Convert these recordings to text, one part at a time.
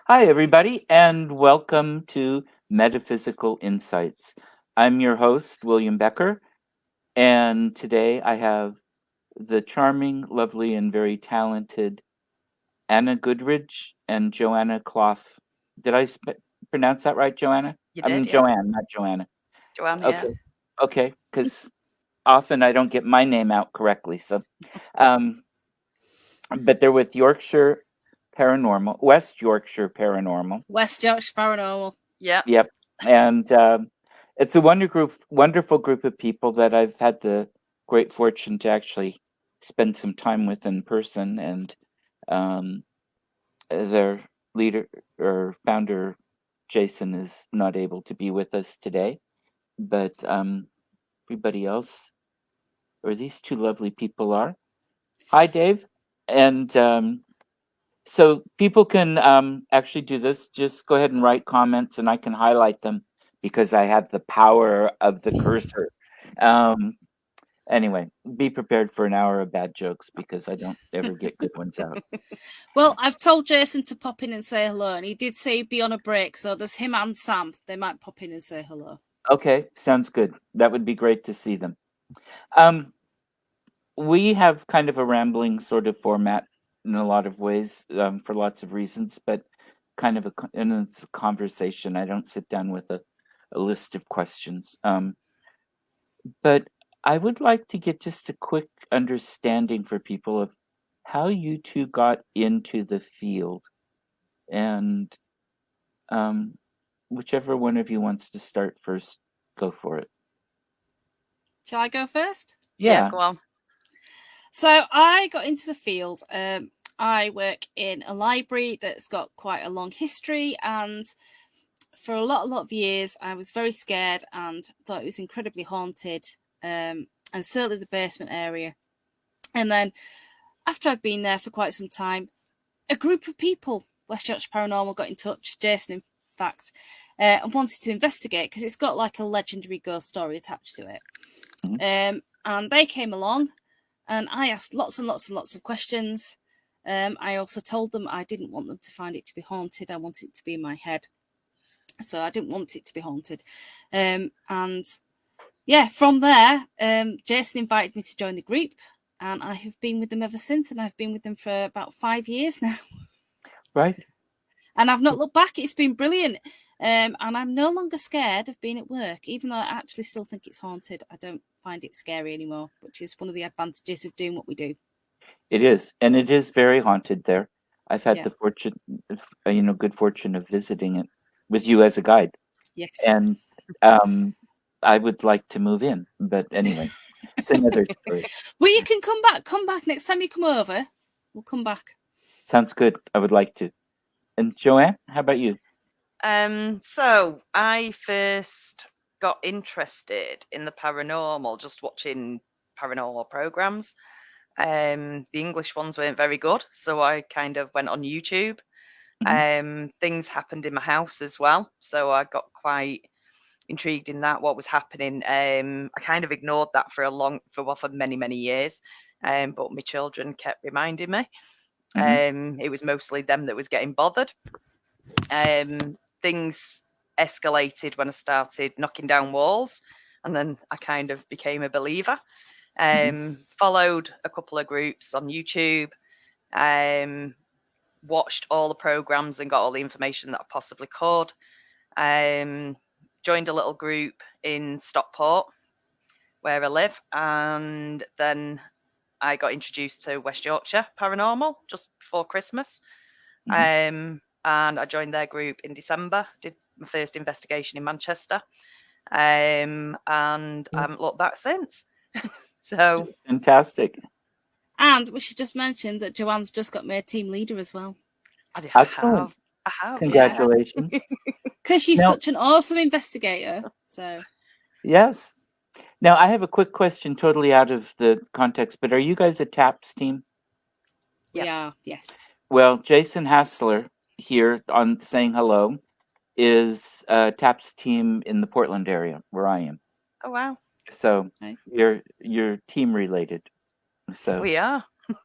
Hi, everybody, and welcome to Metaphysical Insights. I'm your host, William Becker, and today I have the charming, lovely, and very talented Anna Goodridge and Joanna Clough. Did I pronounce that right, Joanna? You I did, mean, yeah. Joanne, not Joanna. Joanne, yeah. Okay, okay, because often I don't get my name out correctly. Um, but they're with Yorkshire Paranormal, West Yorkshire Paranormal. West Yorkshire Paranormal. Yeah. Yep. And it's a wonderful group of people that I've had the great fortune to actually spend some time with in person. And um, their leader or founder, Jason, is not able to be with us today. But everybody else, or these two lovely people are. Hi, Dave. And so people can actually do this. Just go ahead and write comments, and I can highlight them because I have the power of the cursor. Um, anyway, be prepared for an hour of bad jokes because I don't ever get good ones out. Well, I've told Jason to pop in and say hello, and he did say he'd be on a break, so there's him and Sam. They might pop in and say hello. Okay, sounds good. That would be great to see them. Um, we have kind of a rambling sort of format in a lot of ways for lots of reasons, but kind of and it's a conversation. I don't sit down with a list of questions. But I would like to get just a quick understanding for people of how you two got into the field, and whichever one of you wants to start first, go for it. Shall I go first? Yeah, Yeah. go on. So I got into the field. I work in a library that's got quite a long history, and for a lot of years, I was very scared and thought it was incredibly haunted, and certainly the basement area. And then, after I'd been there for quite some time, a group of people, West Yorkshire Paranormal, got in touch, Jason, in fact, and wanted to investigate because it's got like a legendary ghost story attached to it. And they came along, and I asked lots and lots of questions. I also told them I didn't want them to find it to be haunted. I wanted it to be in my head. So I didn't want it to be haunted. And yeah, from there, Jason invited me to join the group, and I have been with them ever since. And I've been with them for about 5 years now. Right. And I've not looked back. It's been brilliant. And I'm no longer scared of being at work, even though I actually still think it's haunted. I don't find it scary anymore, which is one of the advantages of doing what we do. It is, and it is very haunted there. I've had Yeah. the fortune, good fortune of visiting it with you as a guide, Yes. and I would like to move in, but anyway, it's another story. Well, you can come back. Come back next time you come over. We'll come back. Sounds good. I would like to. And Joanne, how about you? So I first got interested in the paranormal just watching paranormal programs. The English ones weren't very good, so I kind of went on YouTube. Things happened in my house as well, so I got quite intrigued in that what was happening. I kind of ignored that for many years, but my children kept reminding me. It was mostly them that was getting bothered. Things escalated when I started knocking down walls, and then I kind of became a believer. Followed a couple of groups on YouTube, watched all the programs and got all the information that I possibly could. Joined a little group in Stockport, where I live, and then I got introduced to West Yorkshire Paranormal just before Christmas. And I joined their group in December, did my first investigation in Manchester, and I haven't looked back since. So Fantastic. And we should just mention that Joanne's just got made team leader as well. Excellent. I have, Congratulations. Because she's Now- such an awesome investigator. So Yes. Now, I have a quick question totally out of the context, but are you guys a TAPS team? we are, yes. Well, Jason Hassler here on saying hello is a TAPS team in the Portland area where I am. Oh, wow. So Okay. you're team related. So We are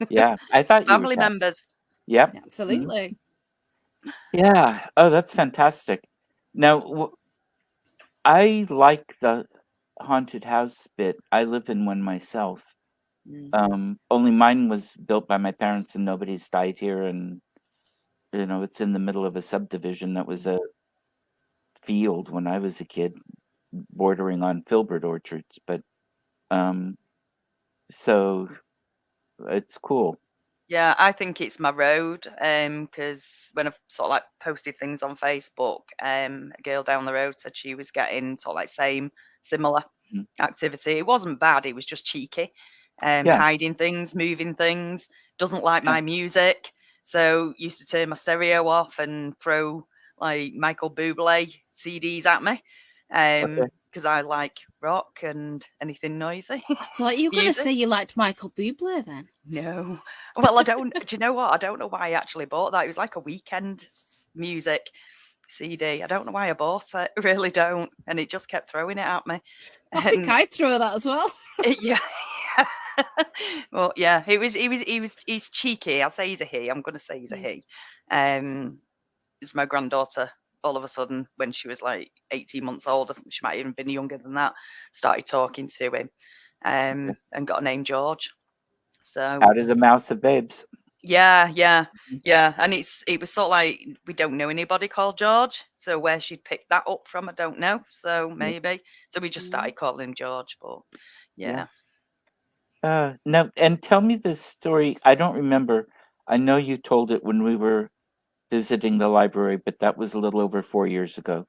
yeah, I thought you were family TAPS. members. Yep. Absolutely. Yeah. Oh, that's fantastic. Now, I like the haunted house bit. I live in one myself. Only mine was built by my parents and nobody's died here, and it's in the middle of a subdivision that was a field when I was a kid, bordering on filbert orchards. But um, so it's cool. Yeah, I think it's my road. Because when I've sort of like posted things on Facebook, a girl down the road said she was getting sort of like similar Mm. activity. It wasn't bad, it was just cheeky. Yeah, Hiding things, moving things, doesn't like yeah. my music. So used to turn my stereo off and throw like Michael Bublé CDs at me. Okay. Because I like rock and anything noisy. I thought you were going to Music. say you liked Michael Bublé then. No. Well, I don't. Do you know what? I don't know why I actually bought that. It was like a weekend music CD. I don't know why I bought it. I really don't. And it just kept throwing it at me. I think And I'd throw that as well. yeah. Well, yeah. He's cheeky. I'll say he's a he. I'm going to say he's a he. It's my granddaughter. All of a sudden, when she was like 18 months old, she might even been younger than that, started talking to him, and got a name George. So Out of the mouth of babes. yeah, and it was sort of like we don't know anybody called George, so where she'd picked that up from, I don't know. So maybe, so we just started calling him George. But yeah. Now, and tell me this story. I don't remember. I know you told it when we were visiting the library, but that was a little over 4 years ago.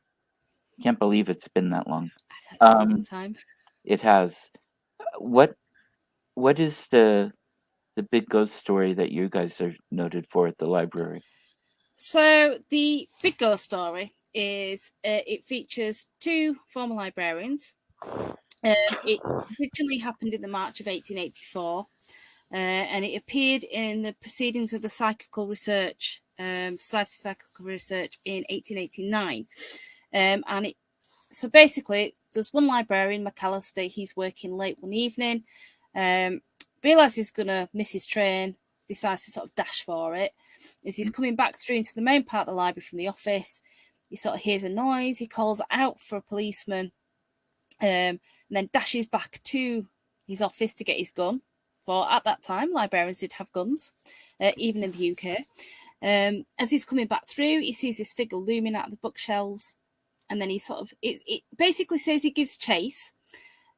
Can't believe it's been that long. It's a long time. It has. What is the big ghost story that you guys are noted for at the library? So the big ghost story is it features two former librarians. It originally happened in the March of 1884, and it appeared in the Proceedings of the Psychical Research Society for Psychical Research in 1889. So basically, there's one librarian, McAllister. He's working late one evening, realizes he's gonna miss his train, decides to sort of dash for it. As he's coming back through into the main part of the library from the office, he sort of hears a noise. He calls out for a policeman, and then dashes back to his office to get his gun. For at that time, librarians did have guns, even in the UK. As he's coming back through, he sees this figure looming out of the bookshelves, and then he sort of it basically says he gives chase.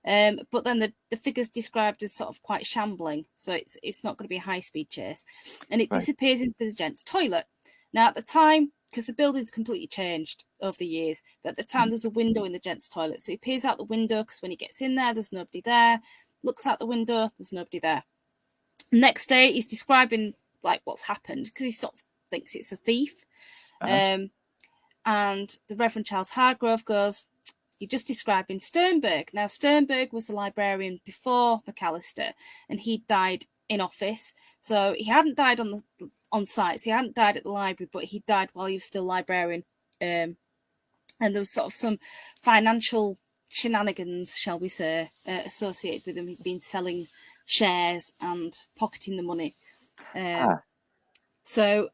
But then the figure's described as sort of quite shambling, so it's not going to be a high-speed chase, and it disappears into the gents' toilet. Now, at the time, because the building's completely changed over the years, but at the time there's a window in the gents' toilet, so he peers out the window because when he gets in there, there's nobody there. Looks out the window, there's nobody there. Next day, he's describing like what's happened because he sort of thinks it's a thief. And the Reverend Charles Hargrove goes, "You're just describing Sternberg." Now, Sternberg was the librarian before McAllister, and he died in office. So he hadn't died on site. So he hadn't died at the library, but he died while he was still librarian. And there was sort of some financial shenanigans, shall we say, associated with him. He'd been selling shares and pocketing the money. So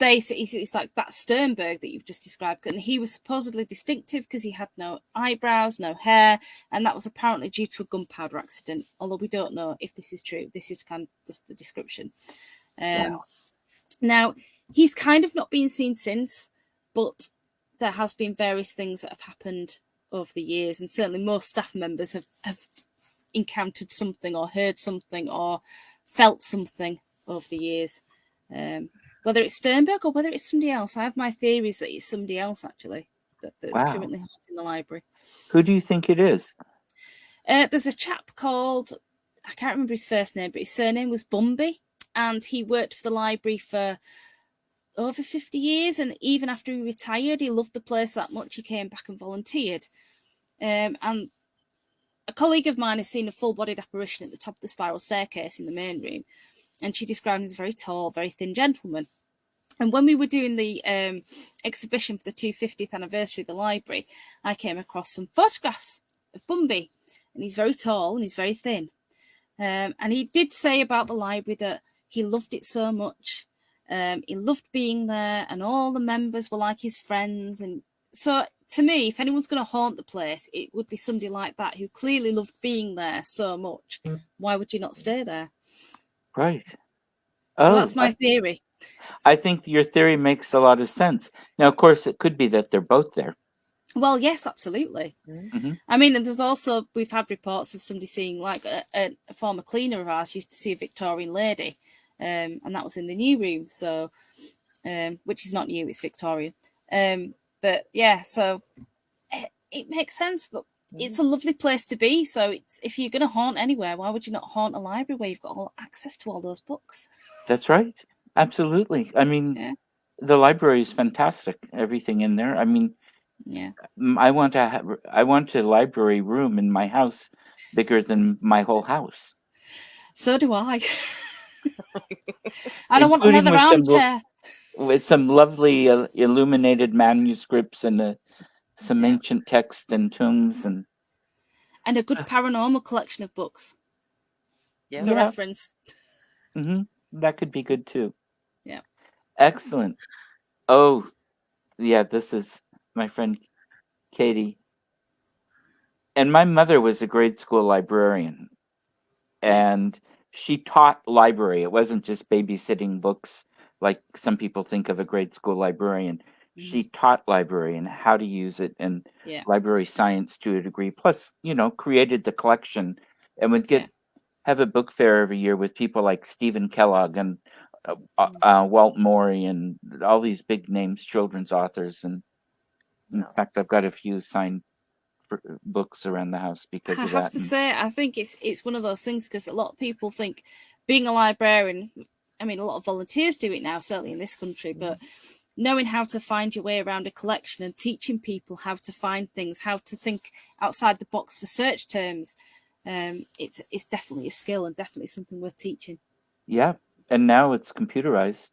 it's like that Sternberg that you've just described, and he was supposedly distinctive because he had no eyebrows, no hair, and that was apparently due to a gunpowder accident, although we don't know if this is true. This is kind of just the description. Now, he's kind of not been seen since, but there has been various things that have happened over the years, and certainly most staff members have encountered something or heard something or felt something over the years. Whether it's Sternberg or whether it's somebody else, I have my theories that it's somebody else actually that's currently haunting the library. Who do you think it is? There's a chap called, I can't remember his first name, but his surname was Bumby, and he worked for the library for over 50 years, and even after he retired, he loved the place that much he came back and volunteered. And a colleague of mine has seen a full-bodied apparition at the top of the spiral staircase in the main room, and she described him as a very tall, very thin gentleman. And when we were doing the exhibition for the 250th anniversary of the library, I came across some photographs of Bumby, and he's very tall and he's very thin. And he did say about the library that he loved it so much He loved being there, and all the members were like his friends. And so, to me, if anyone's going to haunt the place, it would be somebody like that who clearly loved being there so much. Why would you not stay there? Right. So that's my theory. I think your theory makes a lot of sense. Now, of course, it could be that they're both there. Well, yes, absolutely. Mm-hmm. I mean, and there's also, we've had reports of somebody seeing, like a former cleaner of ours used to see a Victorian lady, and that was in the new room. So, which is not new, it's Victorian. But yeah, so it makes sense. But it's a lovely place to be. So if you're going to haunt anywhere, why would you not haunt a library where you've got all access to all those books? That's right. Absolutely. I mean, the library is fantastic. Everything in there. I mean, yeah. I want a library room in my house bigger than my whole house. So do I. I don't want another armchair. With some lovely illuminated manuscripts and some ancient text and tombs and a good paranormal collection of books. Yeah. For reference. Mm-hmm. That could be good too. Yeah. Excellent. Oh, yeah, this is my friend Katie. And my mother was a grade school librarian. And she taught library. It wasn't just babysitting books like some people think of a grade school librarian. Mm-hmm. She taught library and how to use it and library science to a degree. Plus, created the collection and would have a book fair every year with people like Stephen Kellogg and Walt Morey and all these big names, children's authors. And in fact, I've got a few signed books around the house because of that. I have to say, I think it's one of those things because a lot of people think being a librarian, I mean, a lot of volunteers do it now, certainly in this country, but knowing how to find your way around a collection and teaching people how to find things, how to think outside the box for search terms, it's definitely a skill and definitely something worth teaching. Yeah, and now it's computerized.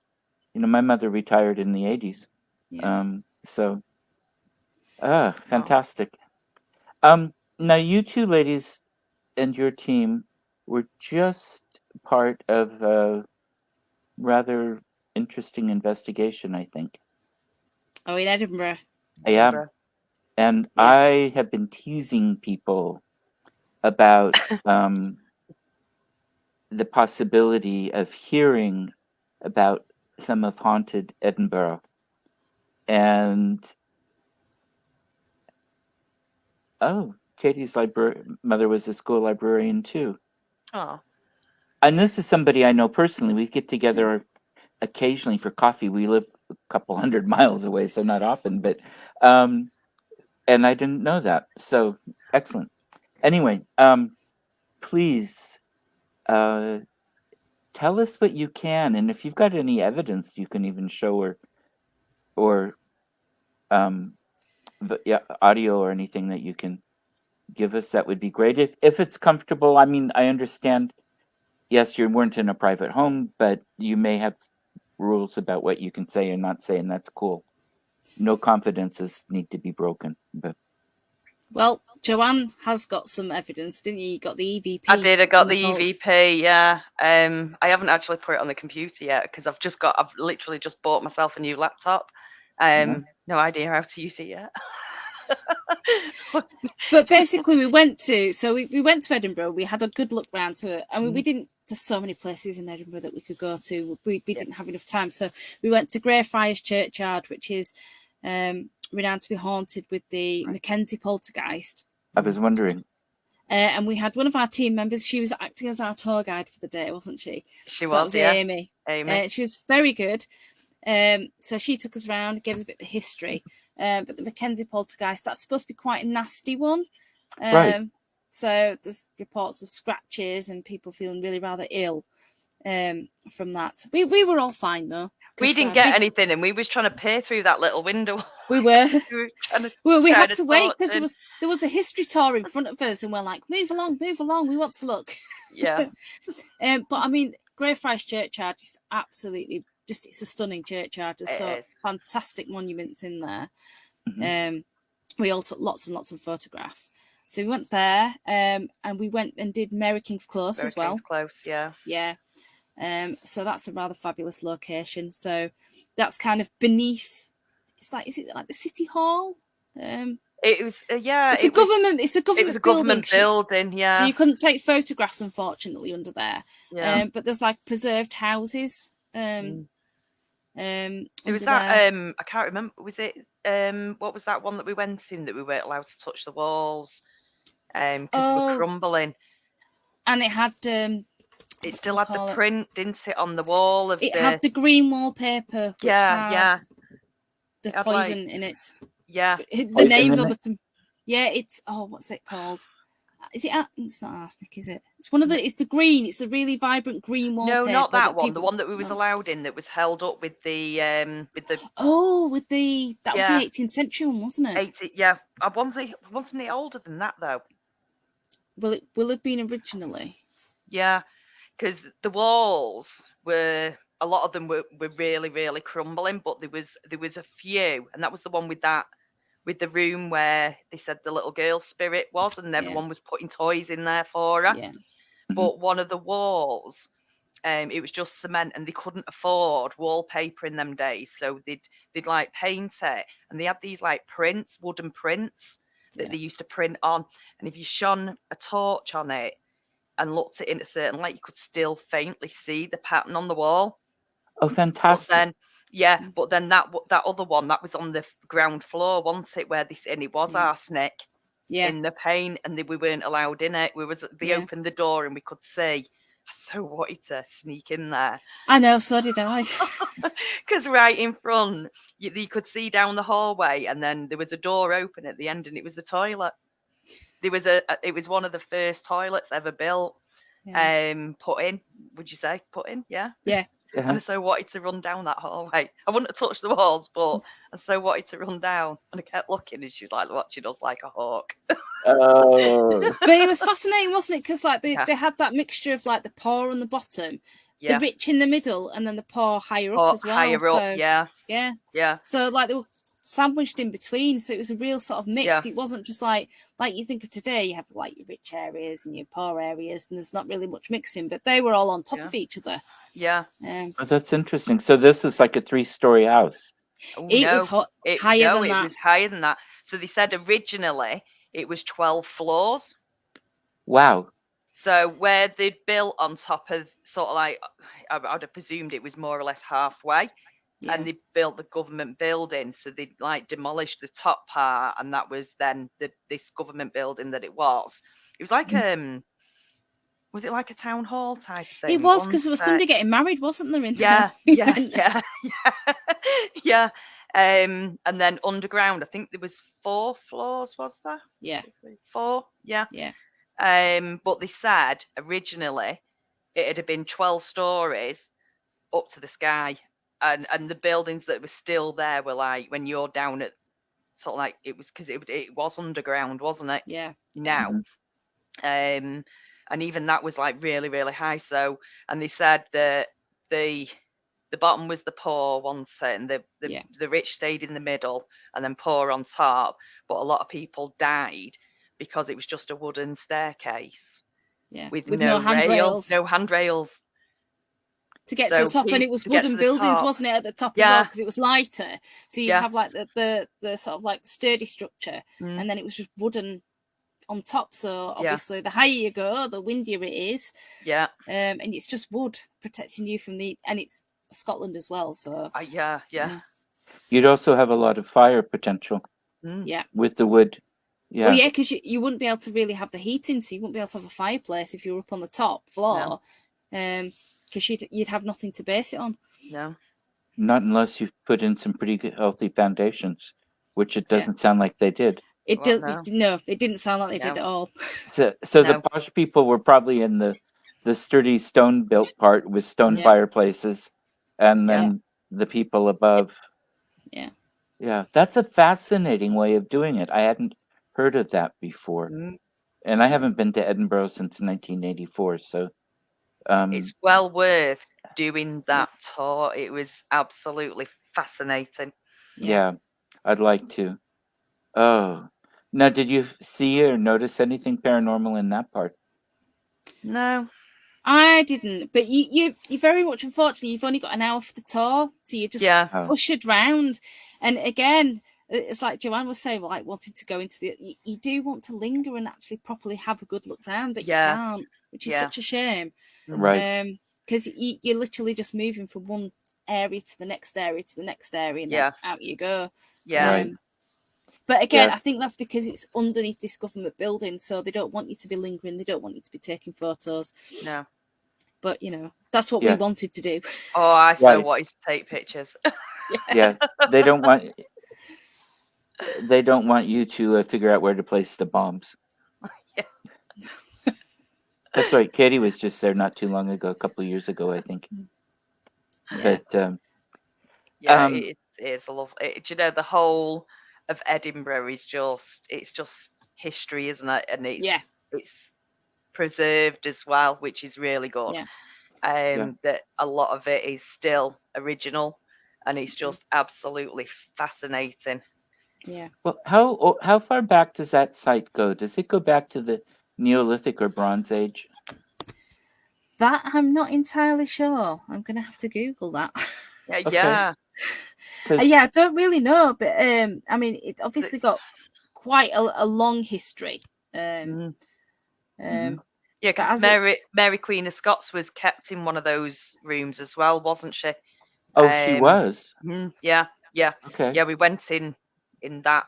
My mother retired in the 80s. So fantastic. Now you two ladies and your team were just part of a rather interesting investigation, I think. Oh, in Edinburgh. Yeah. And I have been teasing people about the possibility of hearing about some of Haunted Edinburgh. And Katie's mother was a school librarian too. Oh. And this is somebody I know personally. We get together occasionally for coffee. We live a couple 100 miles away, so not often, but and I didn't know that. So excellent. Anyway, please tell us what you can, and if you've got any evidence you can even show or audio or anything that you can give us, that would be great. If it's comfortable. I mean, I understand, yes, you weren't in a private home, but you may have rules about what you can say and not say, and that's cool. No confidences need to be broken. But well, Joanne has got some evidence, didn't you? You got the EVP. I did. I got the EVP. Yeah. I haven't actually put it on the computer yet because I've literally just bought myself a new laptop. No idea how to use it yet. But basically, we went to Edinburgh. We had a good look round. So I mean, we didn't. There's so many places in Edinburgh that we could go to. We didn't have enough time, so we went to Greyfriars Churchyard, which is renowned to be haunted with the Mackenzie poltergeist. I was wondering. And we had one of our team members. She was acting as our tour guide for the day, wasn't she? She was, that was Amy. Amy. She was very good. So she took us around, gave us a bit of the history. But the Mackenzie poltergeist, that's supposed to be quite a nasty one. Right. So there's reports of scratches and people feeling really rather ill from that. We were all fine though. We didn't get anything, and we was trying to peer through that little window. We were. we had to wait because there was a history tour in front of us, and we're like, move along, we want to look. Yeah. But I mean, Greyfriars Churchyard is absolutely it's a stunning churchyard. There's so fantastic monuments in there. Mm-hmm. We all took lots and lots of photographs. So we went there, and we went and did Mary King's Close as well. King's Close, yeah. Yeah. So that's a rather fabulous location. So that's kind of beneath. It's like, is it like the city hall? It was It's a government. It's a government. It was a government building. Yeah. So you couldn't take photographs, unfortunately, under there. Yeah. But there's like preserved houses. It was under that. there. I can't remember. Was it? What was that one that we went in that we weren't allowed to touch the walls? Because they were crumbling. And it had. It still had the print, didn't it, on the wall of it had the green wallpaper. Which had the had poison in it. Yeah. The names of the. Yeah, it's what's it called? Is it? It's not arsenic, is it? It's one of the. It's the green. It's the really vibrant green wallpaper. No, not that one. The one that we was allowed in that was held up with the with the that was the 18th century one, wasn't it? Yeah. Wasn't it older than that though? Well, it will have been originally. Yeah, because the walls were, a lot of them were really, really crumbling, but there was a few, and that was the one with the room where they said the little girl spirit was, and everyone was putting toys in there for her. Yeah. But one of the walls, it was just cement, and they couldn't afford wallpaper in them days, so they'd like paint it, and they had these like prints, wooden prints that they used to print on, and if you shone a torch on it and looked at it in a certain light, you could still faintly see the pattern on the wall. Oh, fantastic! But then that other one, that was on the ground floor, wasn't it? And it was arsenic in the paint, and we weren't allowed in it. They opened the door and we could see. I so wanted to sneak in there. I know, so did I. Because right in front, you could see down the hallway, and then there was a door open at the end, and it was the toilet. It was one of the first toilets ever built. Put in, would you say? Put in, yeah. And I so wanted to run down that hallway. I wouldn't have touched the walls, but I so wanted to run down, and I kept looking, and she was like watching us like a hawk. Oh. But it was fascinating, wasn't it? Because like they had that mixture of like the poor on the bottom, the rich in the middle, and then the poor higher up as well. Higher up, yeah. So like they were sandwiched in between, so it was a real sort of mix. It wasn't just like you think of today, you have like your rich areas and your poor areas, and there's not really much mixing, but they were all on top of each other. Oh, that's interesting. So this was like a 3-story house. It was higher than that. It was higher than that. So they said originally it was 12 floors. Wow. So where they'd built on top of, sort of like, I'd have presumed it was more or less halfway. And they built the government building, so they like demolished the top part, and that was then this government building that it was. It was like was it like a town hall type of thing? It was, because there was somebody getting married, wasn't there? Yeah. And then underground, I think there was 4 floors, was there? Yeah. 4, yeah. But they said originally it had been 12 stories up to the sky. And the buildings that were still there were like, when you're down at sort of like, it was because it was underground, wasn't it? Yeah. Now, and even that was like really, really high. So, and they said that the bottom was the poor, wasn't it? And the rich stayed in the middle, and then poor on top. But a lot of people died because it was just a wooden staircase with no handrails. No handrails. To get to the top, and it was wooden buildings, wasn't it, at the top as well, because it was lighter. So you'd have like the sort of like sturdy structure, and then it was just wooden on top. So obviously, the higher you go, the windier it is. And it's just wood protecting you from and it's Scotland as well. So You'd also have a lot of fire potential. With the wood. Well, because you wouldn't be able to really have the heating, so you wouldn't be able to have a fireplace if you were up on the top floor. Because you'd have nothing to base it on. No. Not unless you put in some pretty healthy foundations, which it doesn't sound like they did. It didn't sound like they did at all. So the posh people were probably in the sturdy stone-built part with stone fireplaces, and then the people above. Yeah, that's a fascinating way of doing it. I hadn't heard of that before. And I haven't been to Edinburgh since 1984, so... it's well worth doing that tour. It was absolutely fascinating. Yeah, I'd like to. Oh, now did you see or notice anything paranormal in that part? No. I didn't, but you very much, unfortunately, you've only got an hour for the tour, so you're just Oh, ushered round. And again, it's like Joanne was saying, like wanting to go into you do want to linger and actually properly have a good look round, but you can't, which is such a shame. right. Because you're literally just moving from one area to the next area to the next area, and then out you go. Right. But again, Yeah. I think that's because it's underneath this government building, so they don't want you to be lingering. They don't want you to be taking photos. No. But, that's what we wanted to do. Oh, I so wanted to take pictures. Yeah. They don't want you to figure out where to place the bombs. That's right. Katie was just there not too long ago, a couple of years ago, I think. Yeah. But it's a love. Do you know, the whole of Edinburgh is just history, isn't it? And it's preserved as well, which is really good. That a lot of it is still original, and it's just absolutely fascinating. Yeah. Well, how far back does that site go? Does it go back to the Neolithic or Bronze Age? That I'm not entirely sure. I'm going to have to Google that. Yeah. Yeah, I don't really know, but I mean, it's obviously got quite a long history. Yeah, because Mary Queen of Scots was kept in one of those rooms as well, wasn't she? Oh, she was? Yeah. Okay. Yeah, we went in that.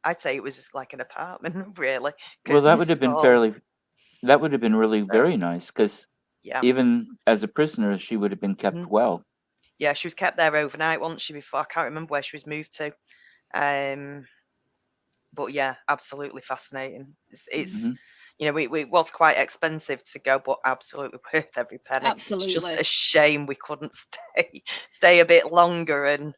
I'd say it was like an apartment, really. Well, that would have been really very nice, because even as a prisoner, she would have been kept well. Yeah, she was kept there overnight, wasn't she, before? I can't remember where she was moved to. But yeah, absolutely fascinating. It's it was quite expensive to go, but absolutely worth every penny. Absolutely. It's just a shame we couldn't stay a bit longer and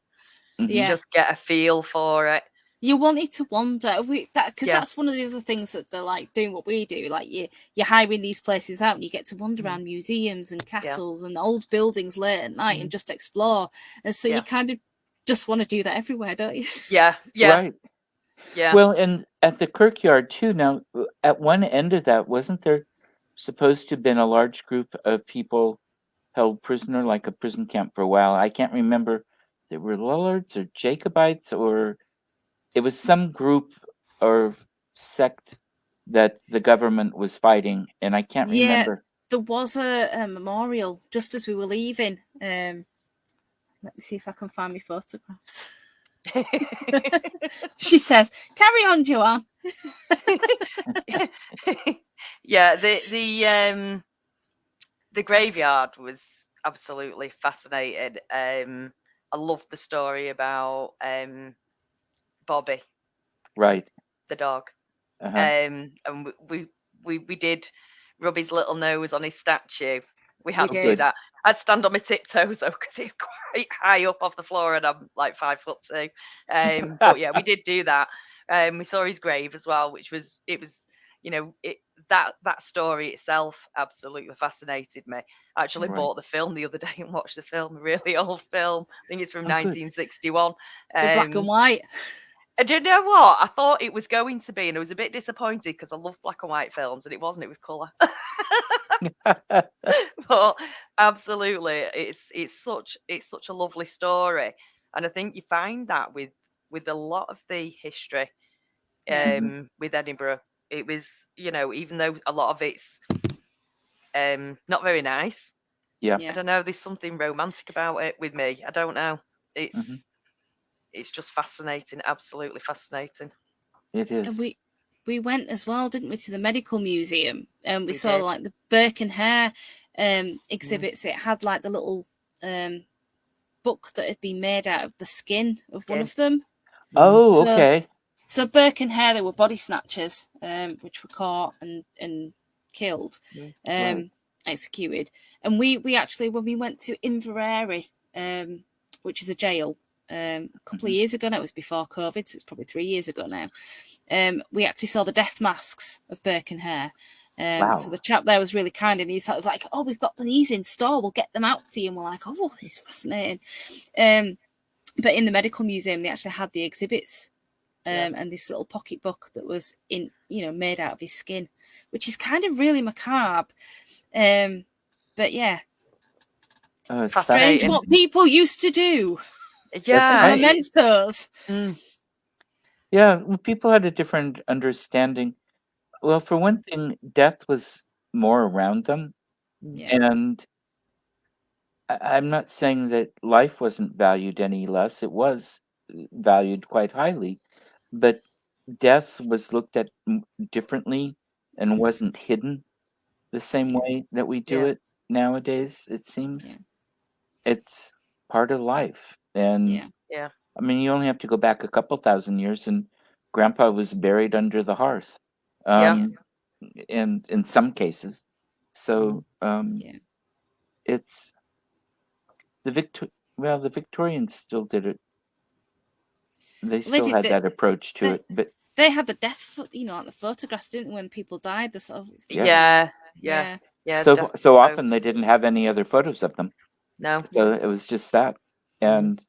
just get a feel for it. You wanted to wander because that's one of the other things that they're like doing what we do. Like you're hiring these places out and you get to wander around museums and castles and old buildings late at night and just explore. And so you kind of just want to do that everywhere, don't you? Yeah. Right. Yeah. Well, and at the kirkyard too. Now, at one end of that, wasn't there supposed to have been a large group of people held prisoner, like a prison camp for a while? I can't remember. There were Lollards or Jacobites, or it was some group or sect that the government was fighting, and I can't remember. There was a memorial just as we were leaving. Let me see if I can find my photographs. She says, "Carry on, Joanne." Yeah, the graveyard was absolutely fascinating. I loved the story about Bobby, Right. the dog. Uh-huh. And we did rub his little nose on his statue. We had We to did. do that. I'd stand on my tiptoes though, because it's quite high up off the floor, and I'm like 5'2". But yeah, we did do that. We saw his grave as well, which was that story itself absolutely fascinated me. I actually bought the film the other day and watched the film, a really old film. I think it's from 1961. Black and white. And do you know what? I thought it was going to be, and I was a bit disappointed because I love black and white films, and it wasn't. It was colour. But absolutely, it's such a lovely story, and I think you find that with a lot of the history, with Edinburgh. It was, even though a lot of it's not very nice. Yeah. I don't know. There's something romantic about it with me. I don't know. It's just fascinating, absolutely fascinating. It is. And we went as well, didn't we, to the medical museum, and we saw like the Burke and Hare exhibits. It had like the little book that had been made out of the skin of one of them. Oh, okay. So Burke and Hare, they were body snatchers, which were caught and killed, executed. And we actually, when we went to Inverary, which is a jail, a couple of years ago now, it was before COVID, so it's probably 3 years ago now, we actually saw the death masks of Burke and Hare. So the chap there was really kind, and he's sort of like, "Oh, we've got these in store, we'll get them out for you." And we're like, "Oh, this is fascinating." But in the medical museum, they actually had the exhibits, and this little pocket book that was made out of his skin, which is kind of really macabre. But yeah, It's Fascinating. strange what people used to do Yeah. as mementos. Yeah, well, people had a different understanding. Well, for one thing, death was more around them, Yeah, and I'm not saying that life wasn't valued any less. It was valued quite highly, but death was looked at differently and wasn't hidden the same way that we do Yeah. it nowadays, it seems. yeah, It's part of life. And yeah. Yeah. I mean, you only have to go back a couple thousand years, and Grandpa was buried under the hearth, Yeah. and in some cases. So Yeah. it's the Victorians still did it. They Well, they still did had that approach to it, but they had the death, like the photographs, didn't they, when people died? The sort of, yes. Yeah. yeah, Yeah. So Definitely often those. they didn't have any other photos of them. No. So it was just that. And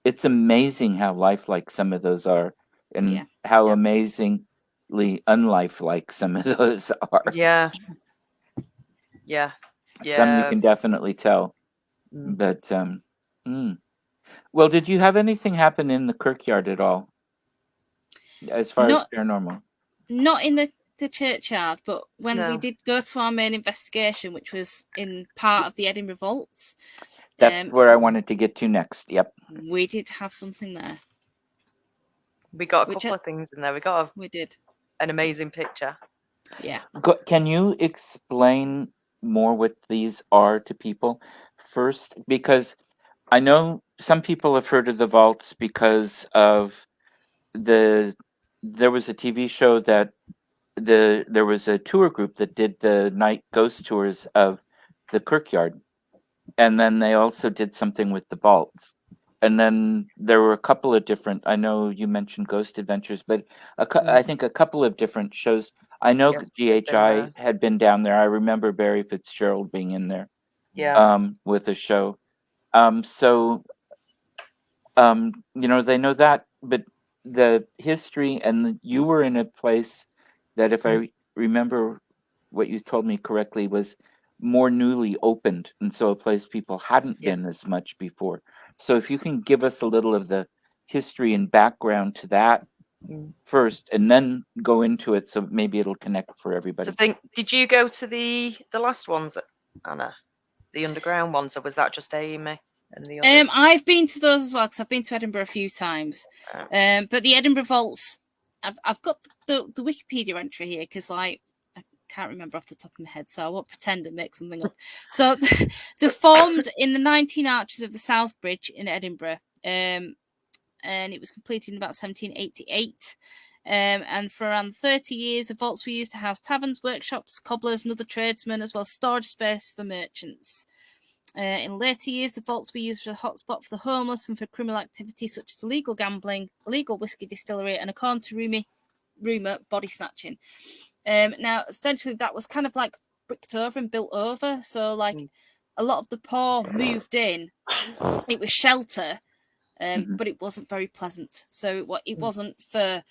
it's amazing how lifelike some of those are, and yeah, how Yeah. amazingly unlifelike some of those are. Yeah. Yeah. Some you Yeah. can definitely tell. But well, did you have anything happen in the kirkyard at all, as far as not paranormal? not in the churchyard, but when we No. did go to our main investigation, which was in part of the Edinburgh Vaults, That's where I wanted to get to next. Yep. we did have something there. We got a Which couple of things in there. We got we did. an amazing picture. Yeah. Can you explain more what these are to people first? Because I know some people have heard of the vaults because of there was a TV show that there was a tour group that did the night ghost tours of the kirkyard, and then they also did something with the vaults. And then there were a couple of different. I know you mentioned Ghost Adventures, but I think a couple of different shows. I know Yes, they've been GHI there. had been down there. I remember Barry Fitzgerald being in there Yeah. with a show. So they know that, but the history you were in a place that, if I remember what you told me correctly, was more newly opened, and so a place people hadn't Yeah. been as much before. So if you can give us a little of the history and background to that first, and then go into it, so maybe it'll connect for everybody. So did you go to the last ones, Anna? The underground ones, or was that just Amy and the others? I've been to those as well, because I've been to Edinburgh a few times. But the Edinburgh Vaults, I've got the Wikipedia entry here, because I can't remember off the top of my head, so I won't pretend and make something up. So they're formed in the 19 arches of the South Bridge in Edinburgh, and it was completed in about 1788. And for around 30 years, the vaults were used to house taverns, workshops, cobblers, and other tradesmen, as well as storage space for merchants. In later years, the vaults were used as a hotspot for the homeless and for criminal activity such as illegal gambling, illegal whiskey distillery, and, according to rumour, body snatching. Now, essentially, that was kind of like bricked over and built over. So, like, a lot of the poor moved in. It was shelter, but it wasn't very pleasant. So it wasn't for,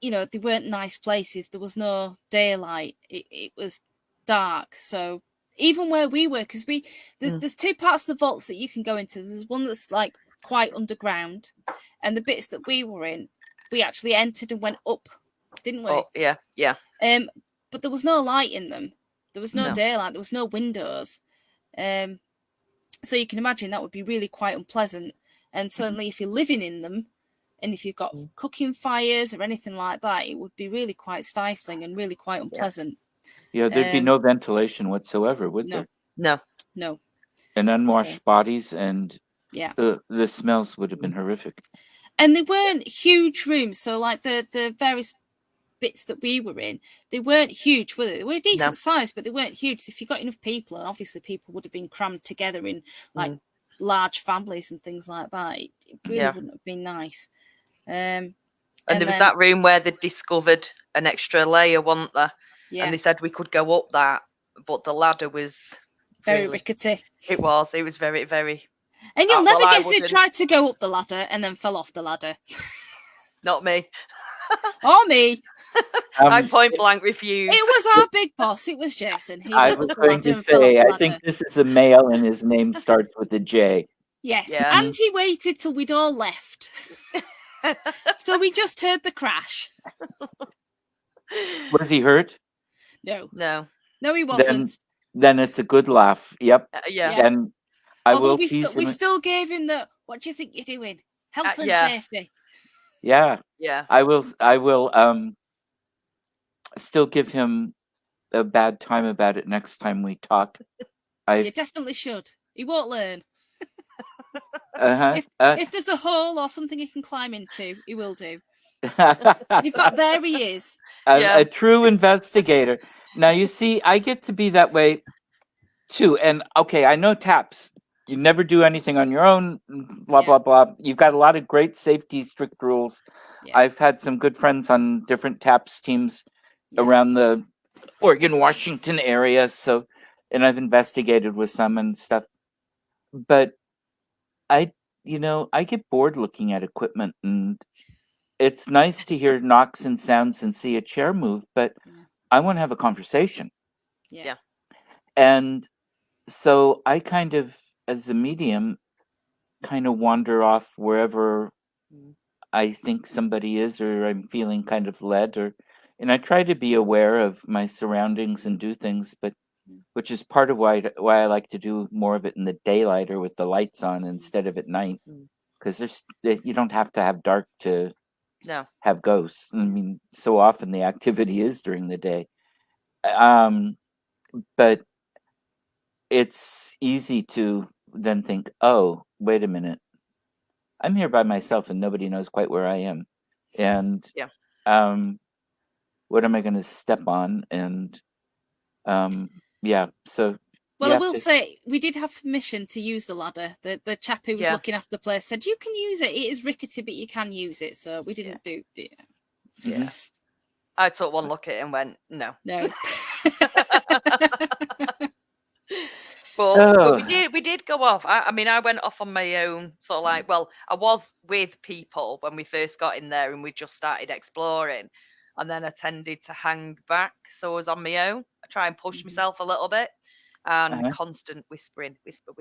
they weren't nice places. There was no daylight. It was dark. So even where we were, because there's two parts of the vaults that you can go into. There's one that's like quite underground, and the bits that we were in, we actually entered and went up, didn't we? Oh, yeah. But there was no light in them. There was no daylight. There was no windows. So you can imagine that would be really quite unpleasant. And certainly if you're living in them, and if you've got cooking fires or anything like that, it would be really quite stifling and really quite unpleasant. Yeah, there'd be no ventilation whatsoever, would there? No. And unwashed bodies, and yeah, the smells would have been horrific. And they weren't huge rooms. So like the various bits that we were in, they weren't huge, were they? They were a decent size, but they weren't huge. So if you got enough people, and obviously people would have been crammed together in like large families and things like that, it really wouldn't have been nice. And there was that room where they discovered an extra layer, wasn't there? Yeah. And they said we could go up that, but the ladder was very rickety. It was very, very. And you'll never guess who tried to go up the ladder and then fell off the ladder. Not me. Or me. I point blank refused. It was our big boss. It was Jason. He I went was up the going ladder to and fell off say, the I ladder. think this is a male and his name starts with a J. Yes, Yeah. and he waited till we'd all left. So we just heard the crash. Was he hurt? No, No. he wasn't. Then it's a good laugh. Yep. Yeah. And I Although will tease we him. still gave him the, what do you think you're doing? Health and yeah. safety. Yeah. Yeah. I will still give him a bad time about it next time we talk. You definitely should. He won't learn. Uh-huh. If there's a hole or something he can climb into, he will do. In fact, there he is. A true investigator. Now, you see, I get to be that way too. And okay, I know TAPS. You never do anything on your own, blah, blah, blah. You've got a lot of great safety, strict rules. Yeah. I've had some good friends on different TAPS teams around the Oregon, Washington area. So, and I've investigated with some and stuff. But I get bored looking at equipment, and it's nice to hear knocks and sounds and see a chair move, but I want to have a conversation. Yeah. And so I kind of, as a medium, kind of wander off wherever I think somebody is, or I'm feeling kind of led, and I try to be aware of my surroundings and do things, but which is part of why I like to do more of it in the daylight or with the lights on instead of at night, because you don't have to have dark to have ghosts. I mean, so often the activity is during the day. But it's easy to then think, oh, wait a minute, I'm here by myself and nobody knows quite where I am, and what am I going to step on? And so. Well, I will say we did have permission to use the ladder. The chap who was looking after the place said you can use it. It is rickety, but you can use it. So we didn't do. Yeah. I took one look at it and went, no. But we did go off. I mean, I went off on my own, sort of like, well, I was with people when we first got in there and we just started exploring, and then I tended to hang back, so I was on my own. I try and push myself a little bit, and constant whispering, whisper,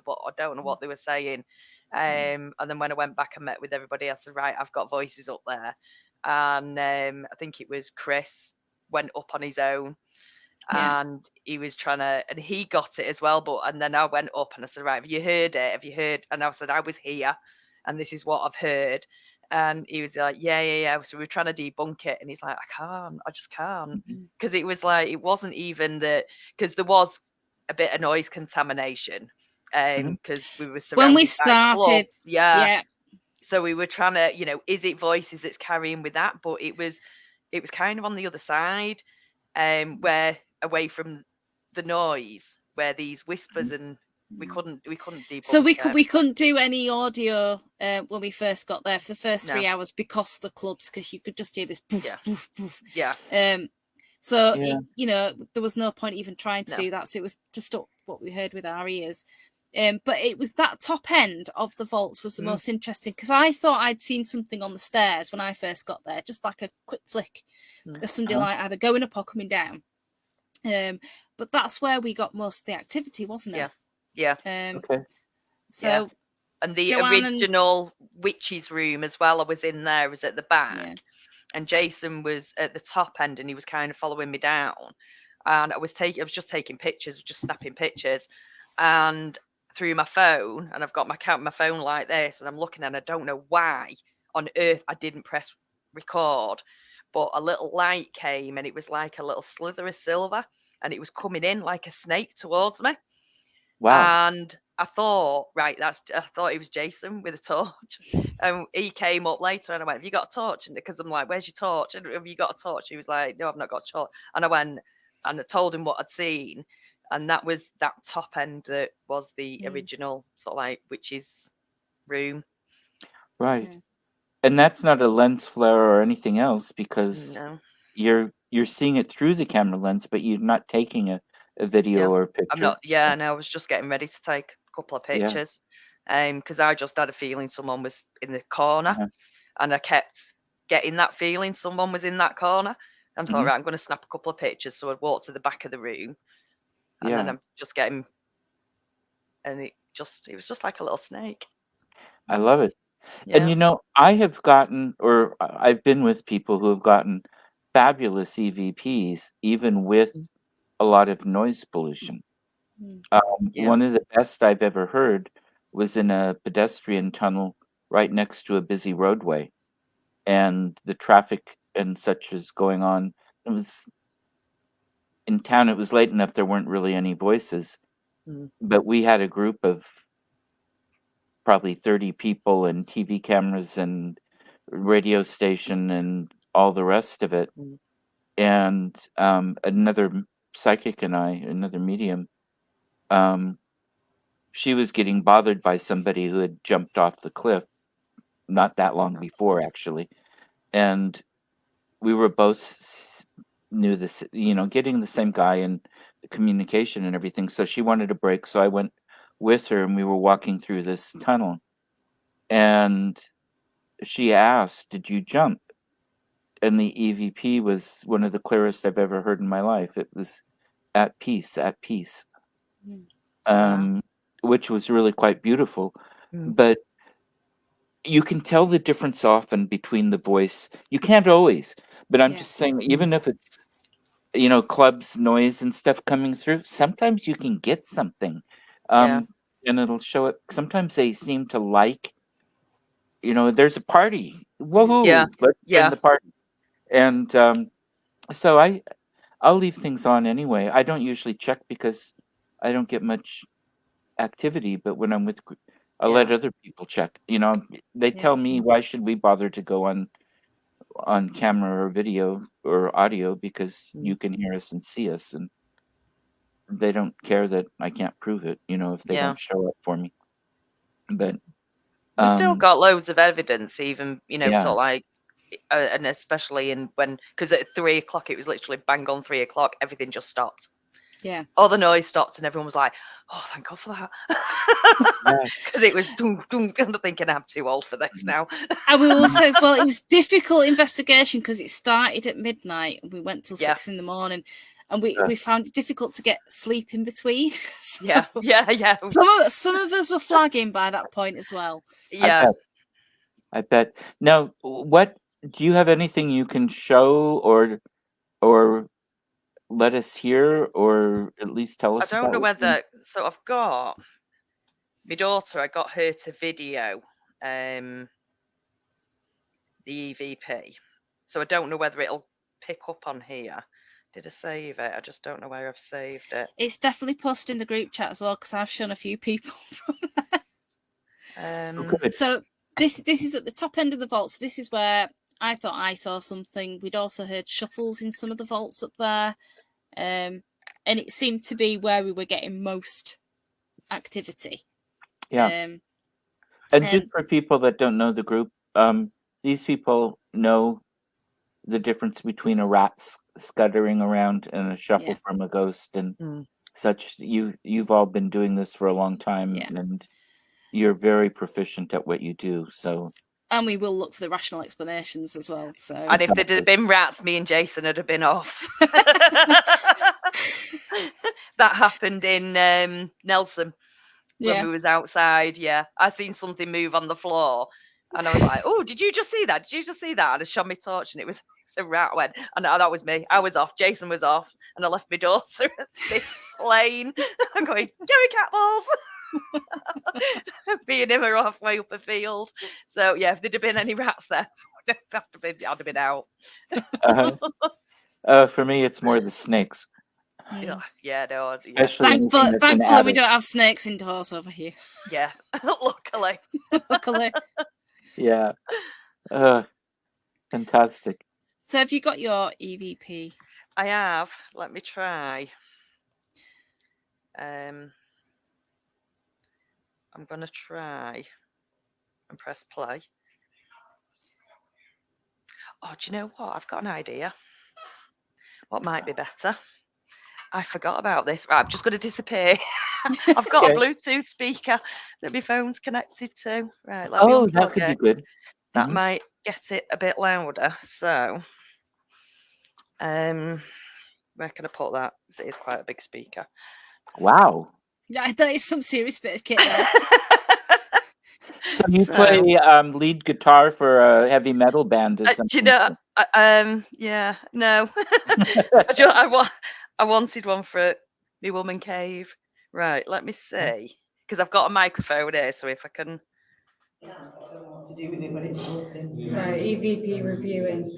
but I don't know what they were saying. And then when I went back and met with everybody, I said, right, I've got voices up there, and I think it was Chris went up on his own. And he was trying to, and he got it as well. And then I went up and I said, right, have you heard it? Have you heard? And I said, I was here and this is what I've heard. And he was like, yeah. So we were trying to debunk it. And he's like, I just can't. Because it was like, it wasn't even because there was a bit of noise contamination. Because we were surrounded when we by clubs. Yeah. So we were trying to, is it voices that's carrying with that? But it was kind of on the other side, where away from the noise, where these whispers, and we couldn't debunk. So we couldn't do any audio when we first got there for the first 3 hours because of the clubs, because you could just hear this poof, poof, poof. So there was no point even trying to do that. So it was just what we heard with our ears. But it was that top end of the vaults was the most interesting, because I thought I'd seen something on the stairs when I first got there, just like a quick flick of somebody like either going up or coming down. But that's where we got most of the activity, wasn't it? Okay. So and the original witch's room as well, I was in there, was at the back, and Jason was at the top end, and he was kind of following me down, and I was just taking pictures, just snapping pictures, and through my phone, and I've got my phone like this, and I'm looking, and I don't know why on earth I didn't press record, but a little light came, and it was like a little slither of silver, and it was coming in like a snake towards me. Wow. And I thought, right, I thought it was Jason with a torch. And he came up later, and I went, have you got a torch? And because I'm like, where's your torch? And have you got a torch? He was like, no, I've not got a torch. And I went and I told him what I'd seen. And that was that top end that was the original sort of like witch's room. Right. And that's not a lens flare or anything else, because you're seeing it through the camera lens, but you're not taking a video or a picture. I'm not. Yeah, no, I was just getting ready to take a couple of pictures, because I just had a feeling someone was in the corner, and I kept getting that feeling someone was in that corner. And I thought, Mhm. right, I'm going to snap a couple of pictures. So I'd walk to the back of the room, and then Yeah. I'm just getting, and it was just like a little snake. I love it. And, Yeah. I have gotten, or I've been with people who have gotten fabulous EVPs, even with a lot of noise pollution. Mm. Yeah. One of the best I've ever heard was in a pedestrian tunnel right next to a busy roadway, and the traffic and such is going on. It was in town. It was late enough. There weren't really any voices, Mm. but we had a group of probably 30 people and TV cameras and radio station and all the rest of it. Mm. And another psychic and another medium, she was getting bothered by somebody who had jumped off the cliff not that long before, actually. And we were both knew this, getting the same guy and the communication and everything. So she wanted a break. So I went with her and we were walking through this tunnel. And she asked, "Did you jump?" And the EVP was one of the clearest I've ever heard in my life. It was at peace, at peace. Mm. Wow. Which was really quite beautiful. Mm. But you can tell the difference often between the voice. You can't always, but I'm Yeah. just saying, even if it's, clubs, noise and stuff coming through, sometimes you can get something. Yeah. And it'll show it. Sometimes they seem to like, there's a party. Woohoo! Yeah. Let's join Yeah. the party. And so I'll leave things on anyway. I don't usually check because I don't get much activity, but when I'm with I'll let Yeah. other people check. They Yeah. tell me, why should we bother to go on camera or video or audio, because you Mm. can hear us and see us, and they don't care that I can't prove it, if they Yeah. don't show up for me. But We still got loads of evidence, even, yeah, sort of like, and especially because at 3 o'clock, it was literally bang on 3 o'clock, everything just stopped. Yeah. All the noise stopped, and everyone was like, "Oh, thank God for that," yeah, because it was doom, doom, and I'm thinking I'm too old for this now. And we will say as well, it was difficult investigation because it started at midnight and we went till Yeah. 6 a.m. And we found it difficult to get sleep in between. So Yeah. some of us were flagging by that point as well. Yeah. I bet. Now, what do you have anything you can show or let us hear, or at least tell I us don't about know what you... whether. So I've got my daughter. I got her to video the EVP. So I don't know whether it'll pick up on here. Did I save it? I just don't know where I've saved it. It's definitely posted in the group chat as well because I've shown a few people from Good. So this is at the top end of the vaults. This is where I thought I saw something. We'd also heard shuffles in some of the vaults up there. And it seemed to be where we were getting most activity. Yeah. And just and for people that don't know the group, these people know the difference between a rat scuttering around and a shuffle Yeah. from a ghost and Mm. such. You've all been doing this for a long time, Yeah. and you're very proficient at what you do. So, and we will look for the rational explanations as well. So, And if there'd have been rats, me and Jason would have been off. That happened in Nelson when yeah, we was outside. Yeah, I seen something move on the floor, and I was like, "Oh, did you just see that? Did you just see that?" And I shone my torch, and it was a rat. Went, and that was me. I was off. Jason was off, and I left my daughter at the lane. I'm going, "Go, cat balls." Me and him are halfway up a field. So yeah, if there'd have been any rats there, I'd have been out. for me, it's more the snakes, Yeah, no, especially anything that's an thankfully we attic. don't have snakes indoors over here. yeah. Luckily. Luckily. Yeah. Fantastic. So have you got your EVP? I have. Let me try. I'm going to try and press play. Oh, do you know what? I've got an idea. What might be better? I forgot about this. Right, I'm just going to disappear. I've got a Bluetooth speaker that my phone's connected to. Right, let me Oh, unplug that could be it. good. That might get it a bit louder. So, where can I put that? It is quite a big speaker. Wow. Yeah, that is some serious bit of kit there. So you play lead guitar for a heavy metal band or something? Do you know? Yeah, no. I wanted one for my woman cave. Right, let me see, because I've got a microphone here, so if I can. Yeah, I don't know what to do with it when it's working. Right, EVP reviewing. Are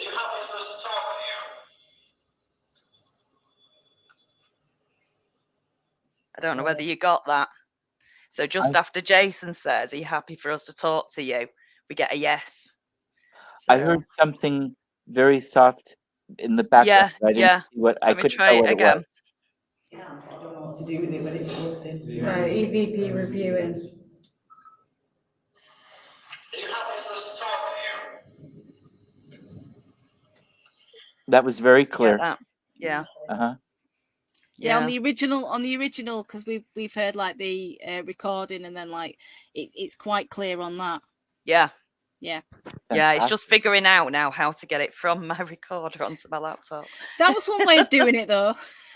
you happy for us to talk to you? I don't know whether you got that. So just after Jason says, "Are you happy for us to talk to you?" we get a yes. I heard something very soft in the background. Yeah, I didn't see what I couldn't tell what it was. Yeah, I don't know what to do with it when it's working. Right, EVP reviewing. Are you happy for us to talk to you? That was very clear. Yeah. Yeah, on the original, because we've heard like the recording, and then like it's quite clear on that. Yeah. Fantastic. It's just figuring out now how to get it from my recorder onto my laptop. That was one way of doing it, though.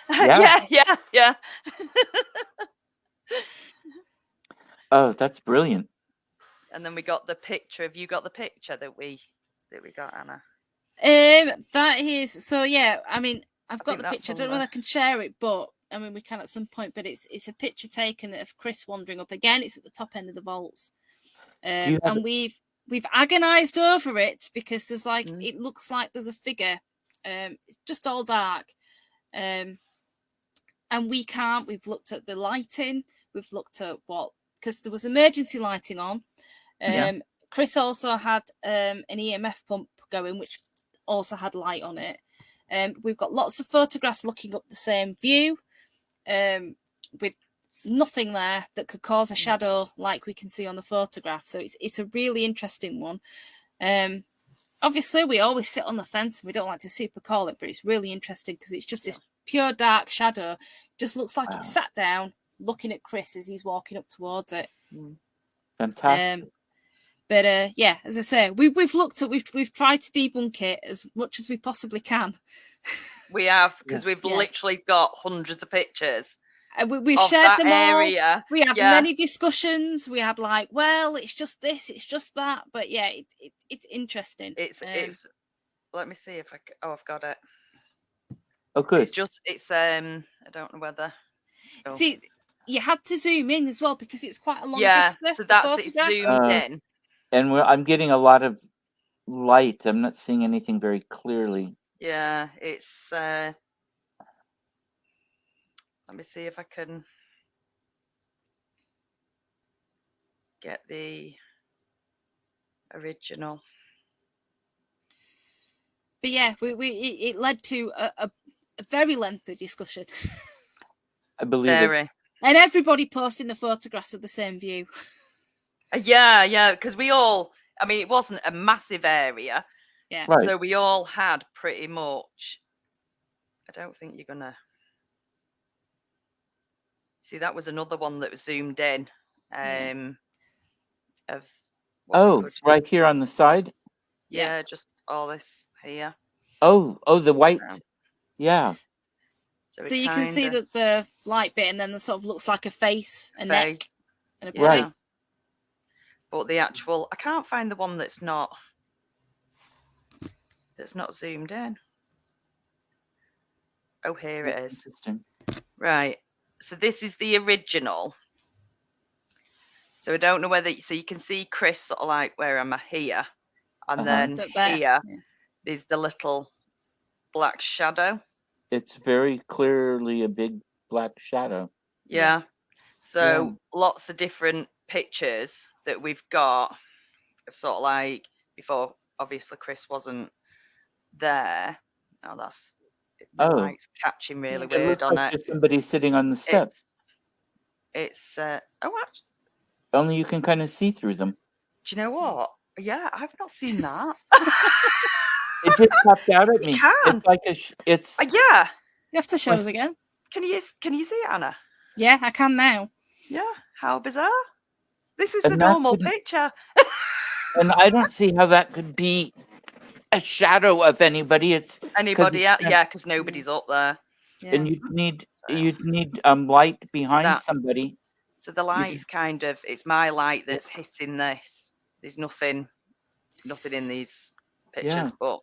Yeah. Oh, that's brilliant. And then we got the picture. Have you got the picture that we got, Anna? That is so. Yeah, I mean, I've got the picture. I don't know whether I can share it, but I mean, we can at some point. But it's a picture taken of Chris wandering up again. It's at the top end of the vaults, and we've agonized over it because there's like it looks like there's a figure. It's just all dark, and we can't. We've looked at the lighting. We've looked at because there was emergency lighting on. Chris also had an EMF pump going, which also had light on it. We've got lots of photographs looking up the same view, with nothing there that could cause a shadow like we can see on the photograph. So it's a really interesting one. Obviously, we always sit on the fence and we don't like to super call it, but it's really interesting because it's just this pure dark shadow. Just looks like it sat down looking at Chris as he's walking up towards it. Fantastic. But as I say, we've looked at we've tried to debunk it as much as we possibly can. We have, because we've literally got hundreds of pictures. We've shared them area. All. We had many discussions. We had like, well, it's just this, it's just that. But yeah, it's interesting. It's. Let me see if I've got it. Oh, good. It's I don't know whether. See, you had to zoom in as well because it's quite a long vista. So that's it zoomed in. And I'm getting a lot of light. I'm not seeing anything very clearly. Yeah, it's. Let me see if I can get the original. But yeah, it led to a very lengthy discussion. I believe it. And everybody posting the photographs of the same view. Yeah, because we all. I mean, it wasn't a massive area. Yeah. Right. So we all had pretty much. I don't think you're gonna. See, that was another one that was zoomed in. It's right here on the side. Yeah, just all this here. Oh, the white. Yeah. So you can see that the light bit, and then the sort of looks like a face, a neck, and a body. Right. But the actual, I can't find the one that's not zoomed in. Oh, here it is. Interesting. Right. So this is the original. So I don't know whether, so you can see Chris sort of like, where am I here? And then here is the little black shadow. It's very clearly a big black shadow. Yeah. So lots of different pictures that we've got of sort of like before, obviously Chris wasn't there. Oh, that's the light's catching really weird on it. There's somebody sitting on the steps. It's only you can kind of see through them. Do you know what? Yeah, I've not seen that. It just popped out at me. You can. It's like yeah. You have to show us again. Can you see it, Anna? Yeah, I can now. Yeah. How bizarre. This was And a that normal couldn't- picture. And I don't see how that could be a shadow of anybody. It's 'cause Anybody it's else? not- Yeah, because nobody's up there. Yeah. and you'd need So light behind That's- somebody. So the light's kind of, it's my light that's hitting this. There's nothing in these pictures, Yeah. but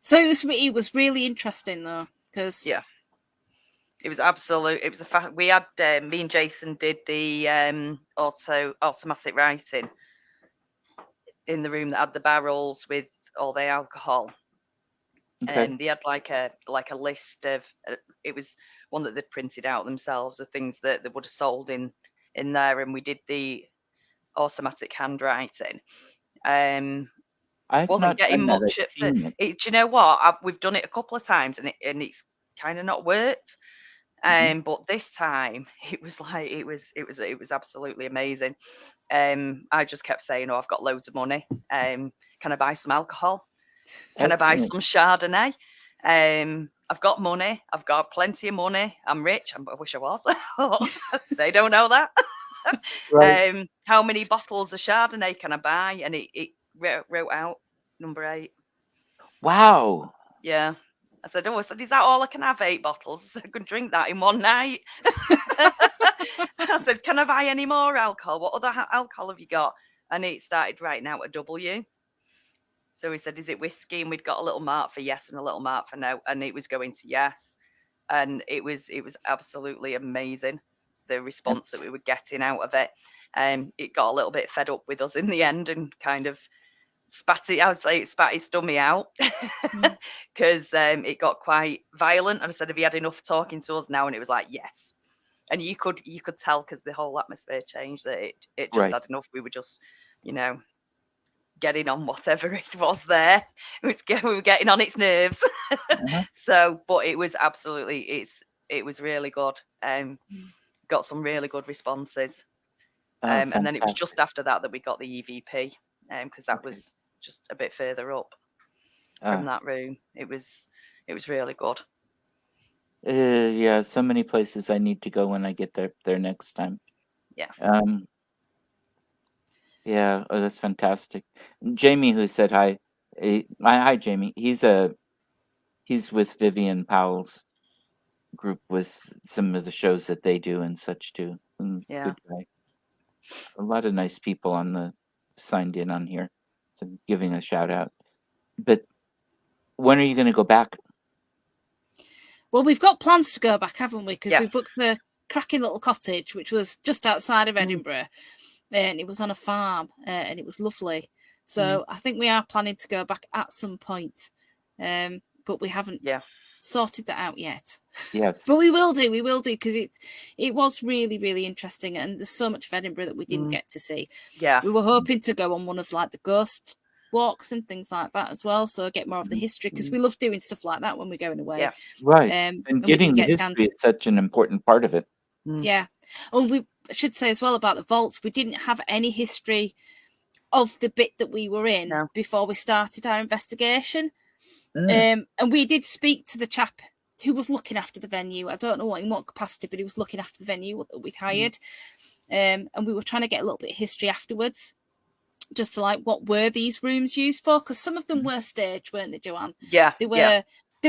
So it was really interesting though, because yeah, it was absolute. It was we had me and Jason did the automatic writing in the room that had the barrels with all the alcohol. Okay. And they had like a list of it was one that they'd printed out themselves of things that they would have sold in there, and we did the automatic handwriting. I've Wasn't not getting done that. much I've at seen it. do you know what? We've done it a couple of times and it's kind of not worked. But this time it was like it was absolutely amazing. I just kept saying, "Oh, I've got loads of money. Can I buy some alcohol? Can I buy Excellent. some Chardonnay? I've got money. I've got plenty of money. I'm rich. I wish I was. They don't know that. Right. How many bottles of Chardonnay can I buy?" And it wrote out number 8. Wow. Yeah. I said, "Oh," I said, "is that all I can have? 8 bottles?" I said, "I could drink that in one night." I said, "Can I buy any more alcohol? What other alcohol have you got?" And it started writing out a W. So he said, "Is it whiskey?" And we'd got a little mark for yes and a little mark for no. And it was going to yes. And it was absolutely amazing, the response that we were getting out of it. It got a little bit fed up with us in the end and kind of I would say it spat his stomach out because it got quite violent. And I said, "Have you had enough talking to us now?" And it was like, "Yes." And you could tell because the whole atmosphere changed, that it just Right. had enough. We were just, getting on whatever it was there. We were getting on its nerves. So, but it was absolutely, it was really good. Got some really good responses. Oh, And then it was fantastic. just after that we got the EVP, because that was just a bit further up from that room. It was really good. Yeah, so many places I need to go when I get there next time. Yeah. Yeah, oh, that's fantastic. Jamie, who said hi, hi Jamie. He's with Vivian Powell's group with some of the shows that they do and such too. Yeah. Good guy. A lot of nice people signed in on here, so giving a shout out. But when are you going to go back? Well, we've got plans to go back, haven't we? Because Yeah. we booked the cracking little cottage, which was just outside of Edinburgh, and it was on a farm, and it was lovely. So I think we are planning to go back at some point, but we haven't sorted that out yet. Yes, but we will do because it was really, really interesting, and there's so much of Edinburgh that we didn't get to see. Yeah, we were hoping to go on one of like the ghost walks and things like that as well, so get more of the history, because we love doing stuff like that when we're going away. Right. And getting the history is such an important part of it. Yeah. And we should say as well about the vaults, we didn't have any history of the bit that we were in before we started our investigation. And we did speak to the chap who was looking after the venue. I don't know in what capacity, but he was looking after the venue that we'd hired. And we were trying to get a little bit of history afterwards, just to like, what were these rooms used for? Because some of them were staged, weren't they, Joanne? Yeah. They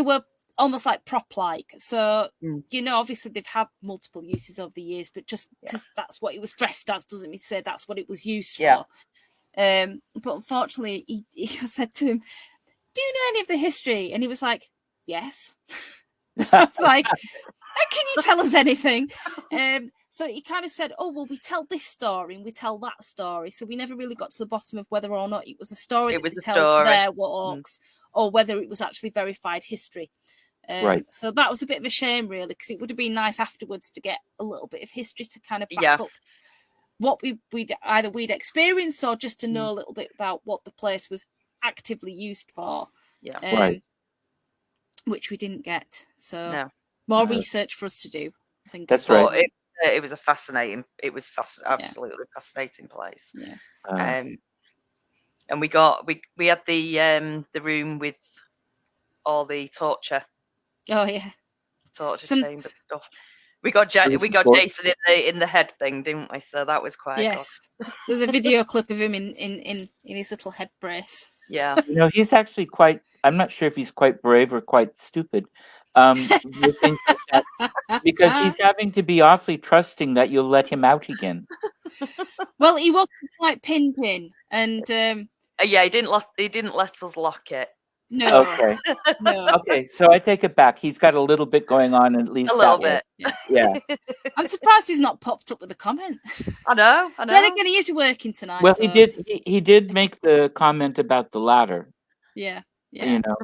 were almost like prop-like. So, obviously they've had multiple uses over the years, but just because that's what it was dressed as doesn't mean to say that's what it was used for. But unfortunately, I said to him, "Do you know any of the history?" And he was like, "Yes." I was like, "Can you tell us anything?" So he kind of said, "Oh, well, we tell this story and we tell that story." So we never really got to the bottom of whether or not it was a story that we tell for their walks, or whether it was actually verified history. Right. So that was a bit of a shame, really, because it would have been nice afterwards to get a little bit of history to kind of back up what we'd experienced, or just to know a little bit about what the place was actively used for. Right. Which we didn't get. So more research for us to do, I think. That's right. It was a fascinating. It was absolutely fascinating place. Yeah. And we had the room with all the torture. Oh yeah. Torture chamber stuff, We got It was got before- Jason in the head thing, didn't we? So that was quite Yes. There's a video clip of him in his little head brace. good. Yeah. You know, he's actually quite. I'm not sure if he's quite brave or quite stupid. With things like that, because he's having to be awfully trusting that you'll let him out again. Well, he wasn't quite pinned in, and Yeah, he didn't let us lock it. no, Okay. no. Okay, so I take it back. He's got a little bit going on, at least A little that way. bit. Yeah. I'm surprised he's not popped up with a comment. I know. Then again, he is working tonight. Well, so, he did make the comment about the ladder. Yeah. You know,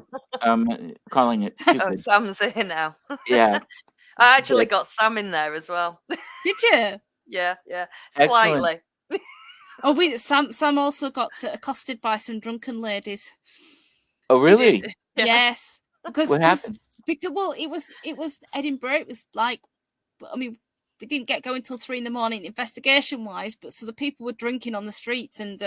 calling it Oh, stupid. Sam's here now. Yeah. I actually Good. got Sam in there as well. Did you? Yeah. Excellent. Slightly. Oh, Sam also got accosted by some drunken ladies. Oh, really? Yeah. Yes, because What happened? well, it was Edinburgh. It was like, I mean, we didn't get going till 3 a.m. investigation wise, but so the people were drinking on the streets, and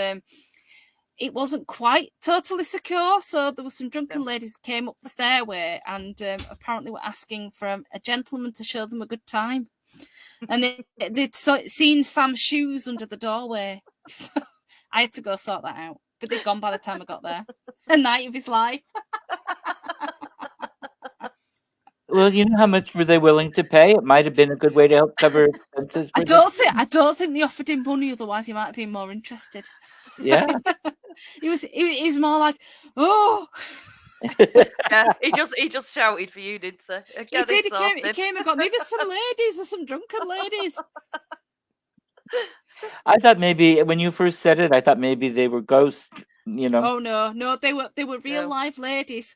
it wasn't quite totally secure. So there were some drunken ladies came up the stairway and apparently were asking for a gentleman to show them a good time, and they'd seen Sam's shoes under the doorway. So I had to go sort that out, but they'd gone by the time I got there. A night of his life. Well, you know how much were they willing to pay? It might have been a good way to help cover expenses. I don't think they offered him money, otherwise he might have been more interested. Yeah. He was more like, oh. Yeah, he just shouted for you, didn't he? He did. He came and got me. There's some ladies. There's some drunken ladies. I thought maybe when you first said it, I thought maybe they were ghosts. You know. Oh no, they were real live ladies.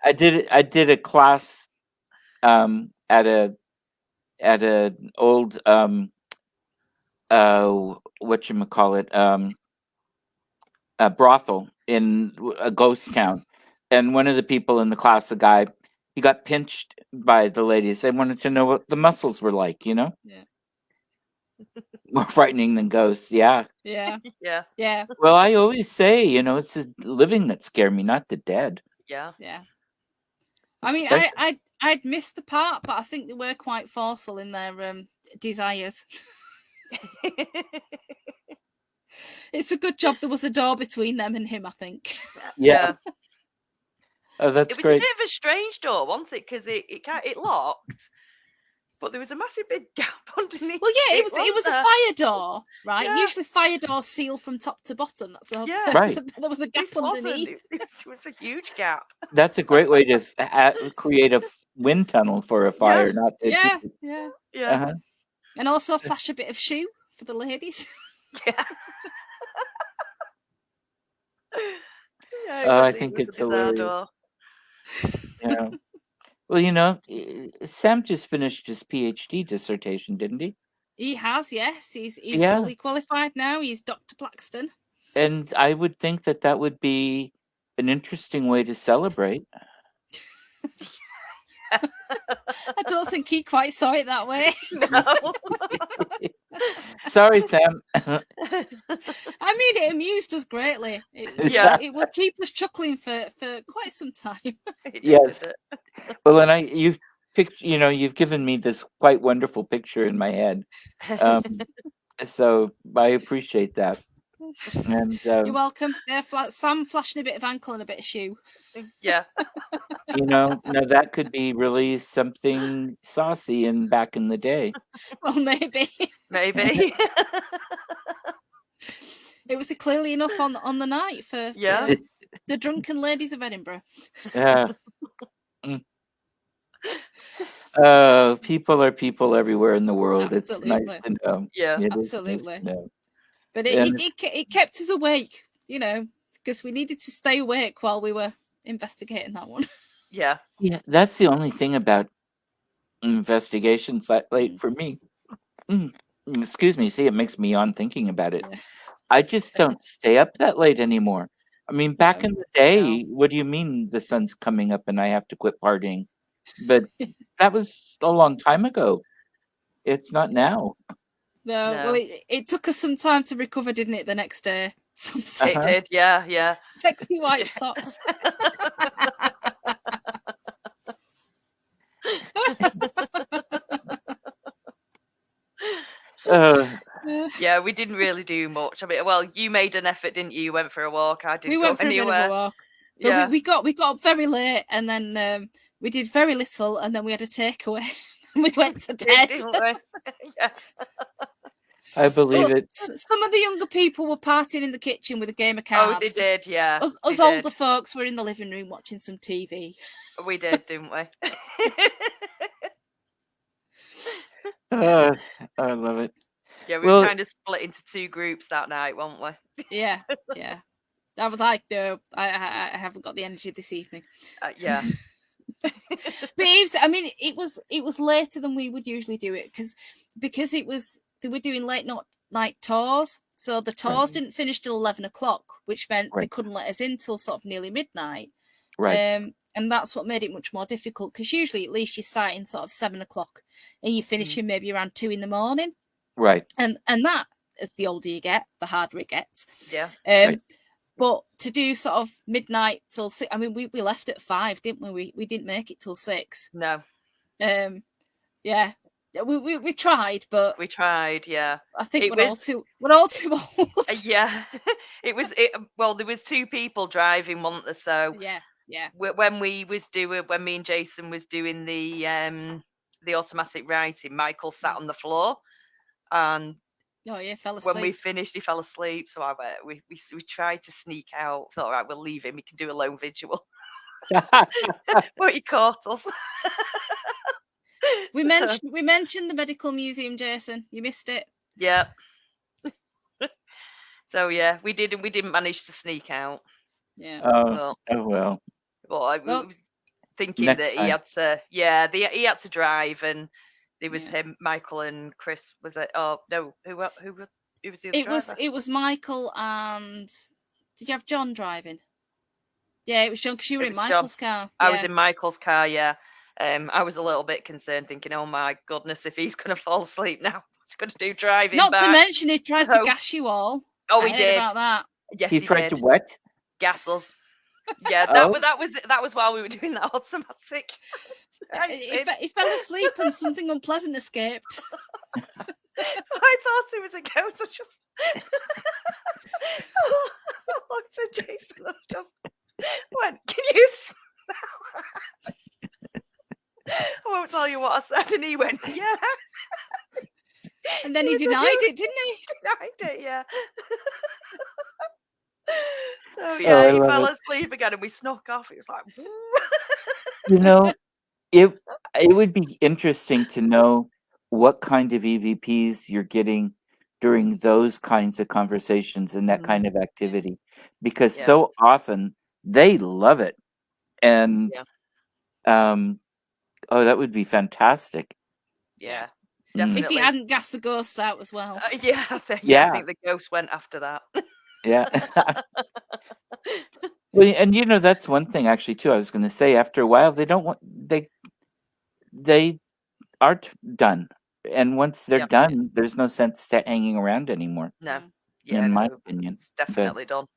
I did a class at a old whatchamacallit, a brothel in a ghost town, and one of the people in the class, a guy, he got pinched by the ladies. They wanted to know what the muscles were like, you know. Yeah. More frightening than ghosts. Yeah. Yeah. Yeah. Well, I always say, you know, it's the living that scare me, not the dead. Yeah. I mean, Especially- I'd missed the part, but I think they were quite forceful in their desires. It's a good job there was a door between them and him, I think. Yeah. Oh, that's It was great. a bit of a strange door, wasn't it? Because it locked, but there was a massive big gap underneath. Well, yeah, it was wasn't a fire door, right? Yeah. Usually fire doors seal from top to bottom. That's the Yeah. Right. There was a gap This wasn't. underneath. It was a huge gap. That's a great way to create a wind tunnel for a fire, not to, Yeah. Yeah. Uh-huh. And also flash a bit of shoe for the ladies. Yeah. I think it's hilarious. Yeah. Well, you know, Sam just finished his PhD dissertation, didn't he? He has, yes. He's Yeah. fully qualified now. He's Dr. Blackston. And I would think that would be an interesting way to celebrate. I don't think he quite saw it that way. No. Sorry, Sam. I mean, it amused us greatly. Yeah. It will keep us chuckling for quite some time. It did, Yes. did Well, and you've given me this quite wonderful picture in my head. So I appreciate that. And You're welcome. Sam flashing a bit of ankle and a bit of shoe. Yeah. you know, now that could be really something saucy in back in the day. Well, maybe. Maybe. It was clearly enough on the night for Yeah. the drunken ladies of Edinburgh. Yeah. People are people everywhere in the world. Absolutely. It's nice to know. Yeah. It is nice Absolutely. to know. But And it kept us awake, you know, because we needed to stay awake while we were investigating that one. Yeah. Yeah, that's the only thing about investigations that late for me. Excuse me. See, it makes me yawn thinking about it. Yeah. I just don't stay up that late anymore. I mean, back No, in the day, what do you mean the sun's coming up and I have to quit partying? But that was a long time ago. It's not now. No, No. well, it took us some time to recover, didn't it? The next day, some It Uh-huh. did. Yeah. sexy white socks. Yeah, we didn't really do much. I mean, well, you made an effort, didn't you? You went for a walk. I didn't we go went for anywhere. a bit of a walk. But Yeah, we got up very late, and then we did very little, and then we had a takeaway. We went to bed. didn't we? Yeah. I believe Well, it. some of the younger people were partying in the kitchen with a game of Oh, cards. they did. Yeah. Us they older did. folks were in the living room watching some TV. We did, didn't we? I love it. Yeah, we Well- were kind of split into two groups that night, weren't we? Yeah, yeah. I was like, no, I haven't got the energy this evening. Yeah. But it was later than we would usually do it because they were doing late night tours, so the tours didn't finish till 11 o'clock, which meant they couldn't let us in till sort of nearly midnight. Right. And that's what made it much more difficult, because usually at least you start in sort of 7 o'clock and you finish in maybe around 2 in the morning. Right. And that, as the older you get, the harder it gets. Yeah. But to do sort of midnight till 6, I mean, we left at 5, didn't we? We didn't make it till 6. No. Yeah. We tried, but we tried. Yeah. I think we're all too old. Yeah. Well, there was 2 people driving, wasn't there? So yeah. When me and Jason was doing the automatic writing, Michael sat on the floor, and fell asleep. when we finished, he fell asleep. So we tried to sneak out. Thought, all right, we'll leave him. He can do a lone visual. But he caught us. We mentioned the medical museum, Jason. You missed it. Yeah. So yeah, we didn't manage to sneak out. Yeah. Oh well. But I was thinking next that time. he had to. Yeah, he had to drive, and there was him, Michael, and Chris. Was it? Oh no, who was the other driver? It was Michael, and did you have John driving? Yeah, it was John, because you were in Michael's car. I was in Michael's car. Yeah. I was a little bit concerned, thinking, "Oh my goodness, if he's going to fall asleep now, what's he going to do driving Not back?" to mention, he tried to gas you all. Oh, I he heard did. about that. Yes, He tried did. to what? Gas us. Yeah, Oh. that was while we were doing that automatic. He fell asleep and something unpleasant escaped. I thought it was a ghost. I just I looked at Jason and just went, "Can you smell?" I won't tell you what I said, and he went, "Yeah." And then he denied it, didn't he? Denied it, yeah. So I yeah, he love fell it. asleep again, and we snuck off. It was like, You know, it would be interesting to know what kind of EVPs you're getting during those kinds of conversations and that kind of activity, because so often they love it, and that would be fantastic. yeah. If he hadn't gassed the ghosts out as well. I think the ghost went after that. Yeah. Well, and that's one thing actually too. I was going to say, after a while, they aren't done, and once they're done, there's no sense to hanging around anymore. No, in my opinion, it's definitely done.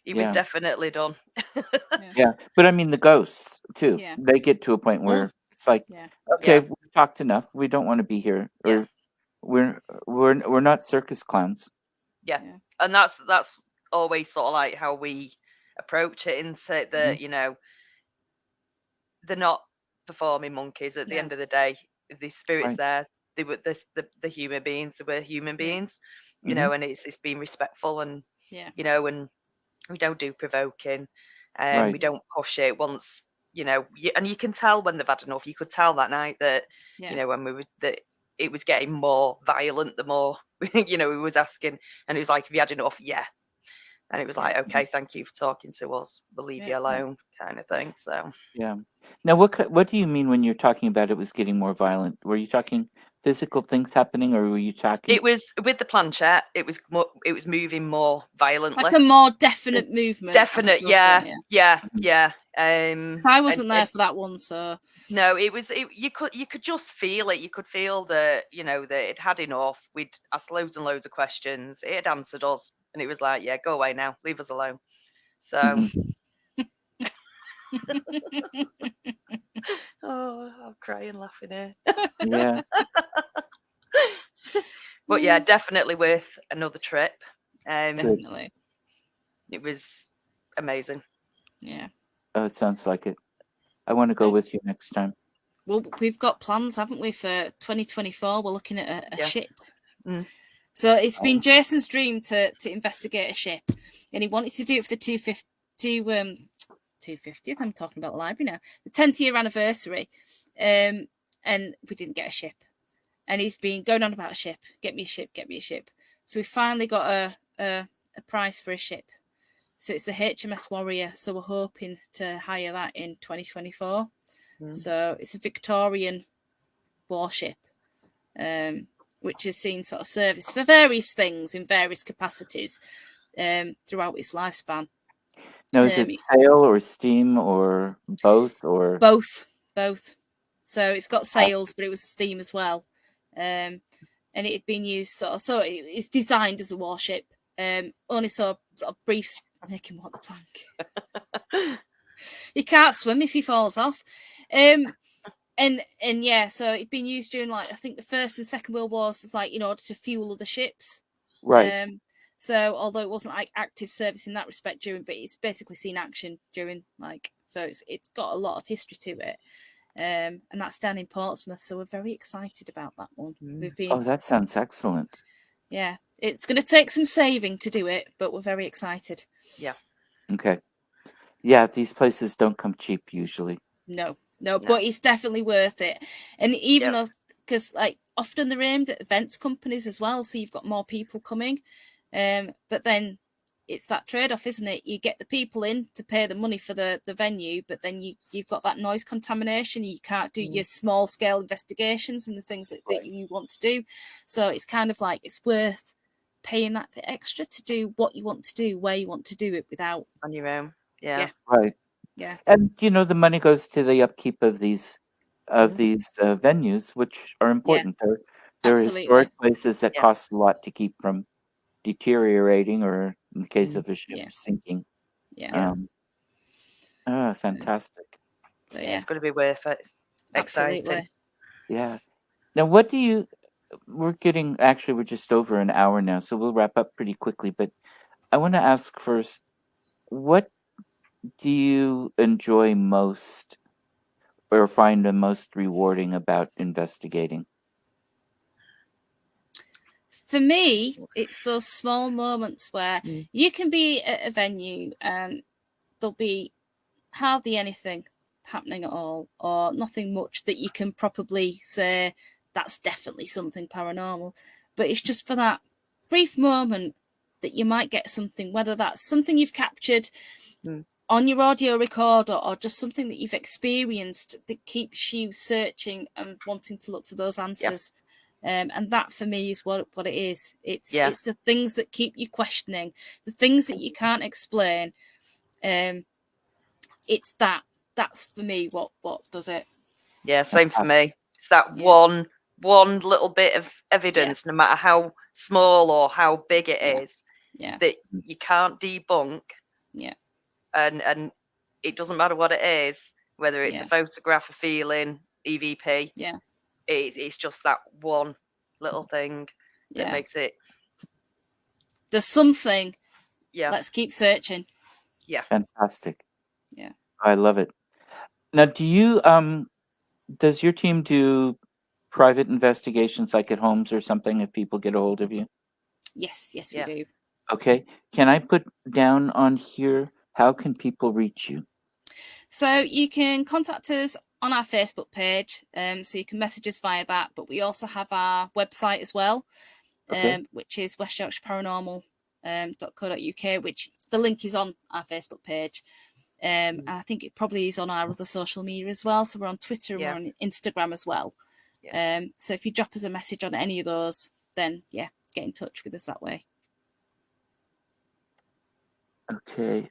He was definitely done. Yeah, but I mean the ghosts too. Yeah. They get to a point where it's like, okay, we've talked enough. We don't want to be here, or we're not circus clowns. Yeah, and that's always sort of like how we approach it, and say that they're not performing monkeys. At the end of the day, the spirits there, they were the human beings. They were human beings, you know, and it's being respectful, and and we don't do provoking, we don't push it. Once and you can tell when they've had enough. You could tell that night that when we were that it was getting more violent. The more we was asking, and it was like, "Have you had enough?" Yeah. And it was like, "Okay, thank you for talking to us. We'll leave you alone," kind of thing. So yeah. Now, what do you mean when you're talking about it was getting more violent? Were you talking physical things happening, or were you talking? it was with the planchette. It was moving more violently, like a more definite movement. Definite, yeah. I wasn't there for that one, so no, it was. You could just feel it. You could feel that that it had enough. We'd asked loads and loads of questions. It had answered us, and it was like, "Yeah, go away now. Leave us alone." So. Oh, I'm crying laughing here. Yeah. But yeah, definitely worth another trip. Definitely. It was amazing. Yeah. Oh, it sounds like it. I want to go with you next time. Well, we've got plans, haven't we, for 2024? We're looking at a Yeah. ship. Mm. So it's been Jason's dream to investigate a ship, and he wanted to do it for the 250th. I'm talking about the library now. The 10th year anniversary, and we didn't get a ship. And he's been going on about a ship. Get me a ship. Get me a ship. So we finally got a price for a ship. So it's the HMS Warrior. So we're hoping to hire that in 2024. So it's a Victorian warship, which has seen sort of service for various things in various capacities throughout its lifespan. Now, is it sail or steam or both? Or both? So it's got sails, but it was steam as well. And it had been used so it's designed as a warship. Only sort of brief. I'm making what the plank. He can't swim if he falls off. And yeah, so it'd been used during I think the First and Second World Wars, is in order to fuel other ships. Right. So although it wasn't active service in that respect but it's basically seen action during so it's got a lot of history to it. And that's down in Portsmouth, so we're very excited about that one. We've been. Oh, that sounds excellent. Yeah, it's going to take some saving to do it, but we're very excited. Yeah. Okay. Yeah, these places don't come cheap usually. No, but it's definitely worth it. And even though, because often they're aimed at events companies as well, so you've got more people coming. But then it's that trade-off, isn't it? You get the people in to pay the money for the venue, but then you've got that noise contamination. You can't do your small-scale investigations and the things that you want to do. So it's kind of it's worth paying that bit extra to do what you want to do, where you want to do it without on your own. Yeah. Right. Yeah. And the money goes to the upkeep of these venues, which are important. They're historic places that cost a lot to keep from deteriorating, or in the case of a ship sinking. Yeah. Fantastic. So, it's going to be worth it. It's exciting. Absolutely. Yeah. Now, we're just over an hour now, so we'll wrap up pretty quickly, but I want to ask first, what do you enjoy most or find the most rewarding about investigating? For me, it's those small moments where you can be at a venue and there'll be hardly anything happening at all, or nothing much that you can probably say that's definitely something paranormal. But it's just for that brief moment that you might get something, whether that's something you've captured on your audio recorder or just something that you've experienced that keeps you searching and wanting to look for those answers. And that for me is what it is. It's the things that keep you questioning, the things that you can't explain. It's that's for me what does it. Yeah, same for me. It's that one little bit of evidence, no matter how small or how big it is, that you can't debunk. Yeah. And it doesn't matter what it is, whether it's a photograph, a feeling, EVP. Yeah. It's just that one little thing that makes it. There's something. Yeah. Let's keep searching. Yeah. Fantastic. Yeah. I love it. Now, does your team do private investigations like at homes or something if people get a hold of you? Yes, we do. Okay. Can I put down on here, how can people reach you? So you can contact us on our Facebook page. So you can message us via that, but we also have our website as well, which is westyorkshireParanormal.co.uk, which the link is on our Facebook page. And I think it probably is on our other social media as well. So we're on Twitter and we're on Instagram as well. So if you drop us a message on any of those, then get in touch with us that way. Okay.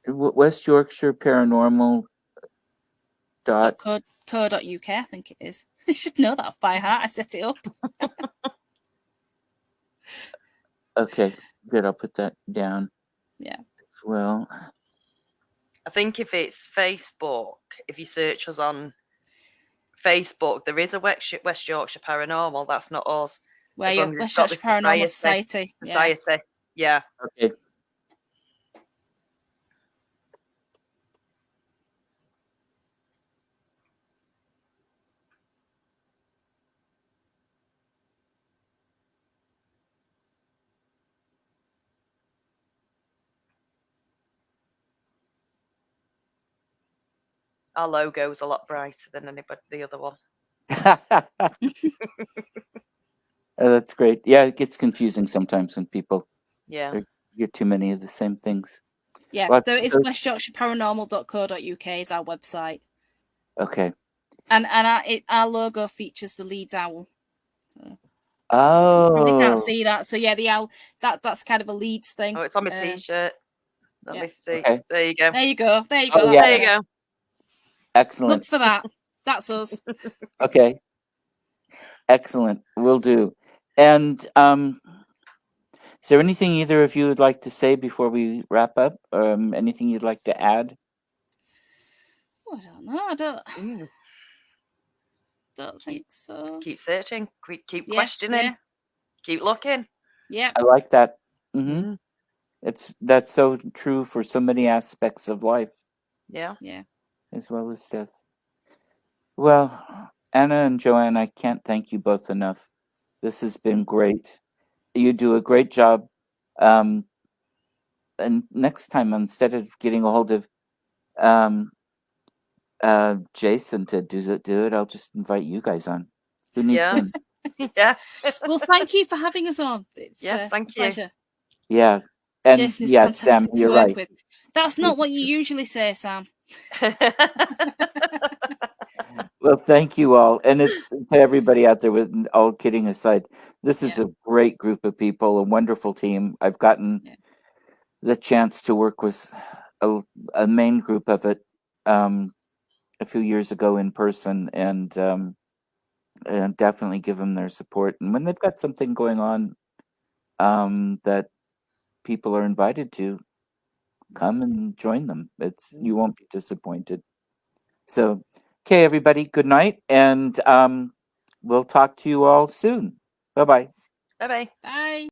West Yorkshire Paranormal .co.uk, I think it is. I should know that by heart. I set it up. Okay, good. I'll put that down. Yeah. As well. I think if it's Facebook, if you search us on Facebook, there is a West Yorkshire Paranormal. That's not us. Where As you long as it's West got the Yorkshire Paranormal society. Society. Yeah. Okay. Our logo is a lot brighter than the other one. Oh, that's great. Yeah, it gets confusing sometimes when people Yeah. get too many of the same things. Yeah, Well, so it's westyorkshireparanormal.co.uk is our website. Okay. And our logo features the Leeds owl. So you probably can't Oh. see that. So yeah, the owl, that's kind of a Leeds thing. Oh, it's on my t-shirt. Let me see. Okay. There you go. There you go. There you go. Oh, That's There you better. go. Excellent. Look for that. That's us. Okay. Excellent. Will do. And is there anything either of you would like to say before we wrap up? Anything you'd like to add? Oh, I don't know. I don't think so. Keep searching. Keep Yeah, questioning. yeah. Keep looking. Yeah. I like that. Mm-hmm. That's so true for so many aspects of life. Yeah. Yeah. As well as death. Well, Anna and Joanne, I can't thank you both enough. This has been great. You do a great job. And next time, instead of getting a hold of Jason to do it, I'll just invite you guys on. Who needs him? Yeah. Well, thank you for having us on. It's thank a pleasure. Yeah. And Jason is yes, Sam, fantastic to you're work right. with. That's not what you usually say, Sam. Well, thank you all. And it's to everybody out there, with all kidding aside, this is a great group of people, a wonderful team. I've gotten the chance to work with a main group of it a few years ago in person, and definitely give them their support. And when they've got something going on that people are invited to, come and join them. You won't be disappointed. So, okay, everybody, good night, and we'll talk to you all soon. Bye-bye. Bye-bye. Bye.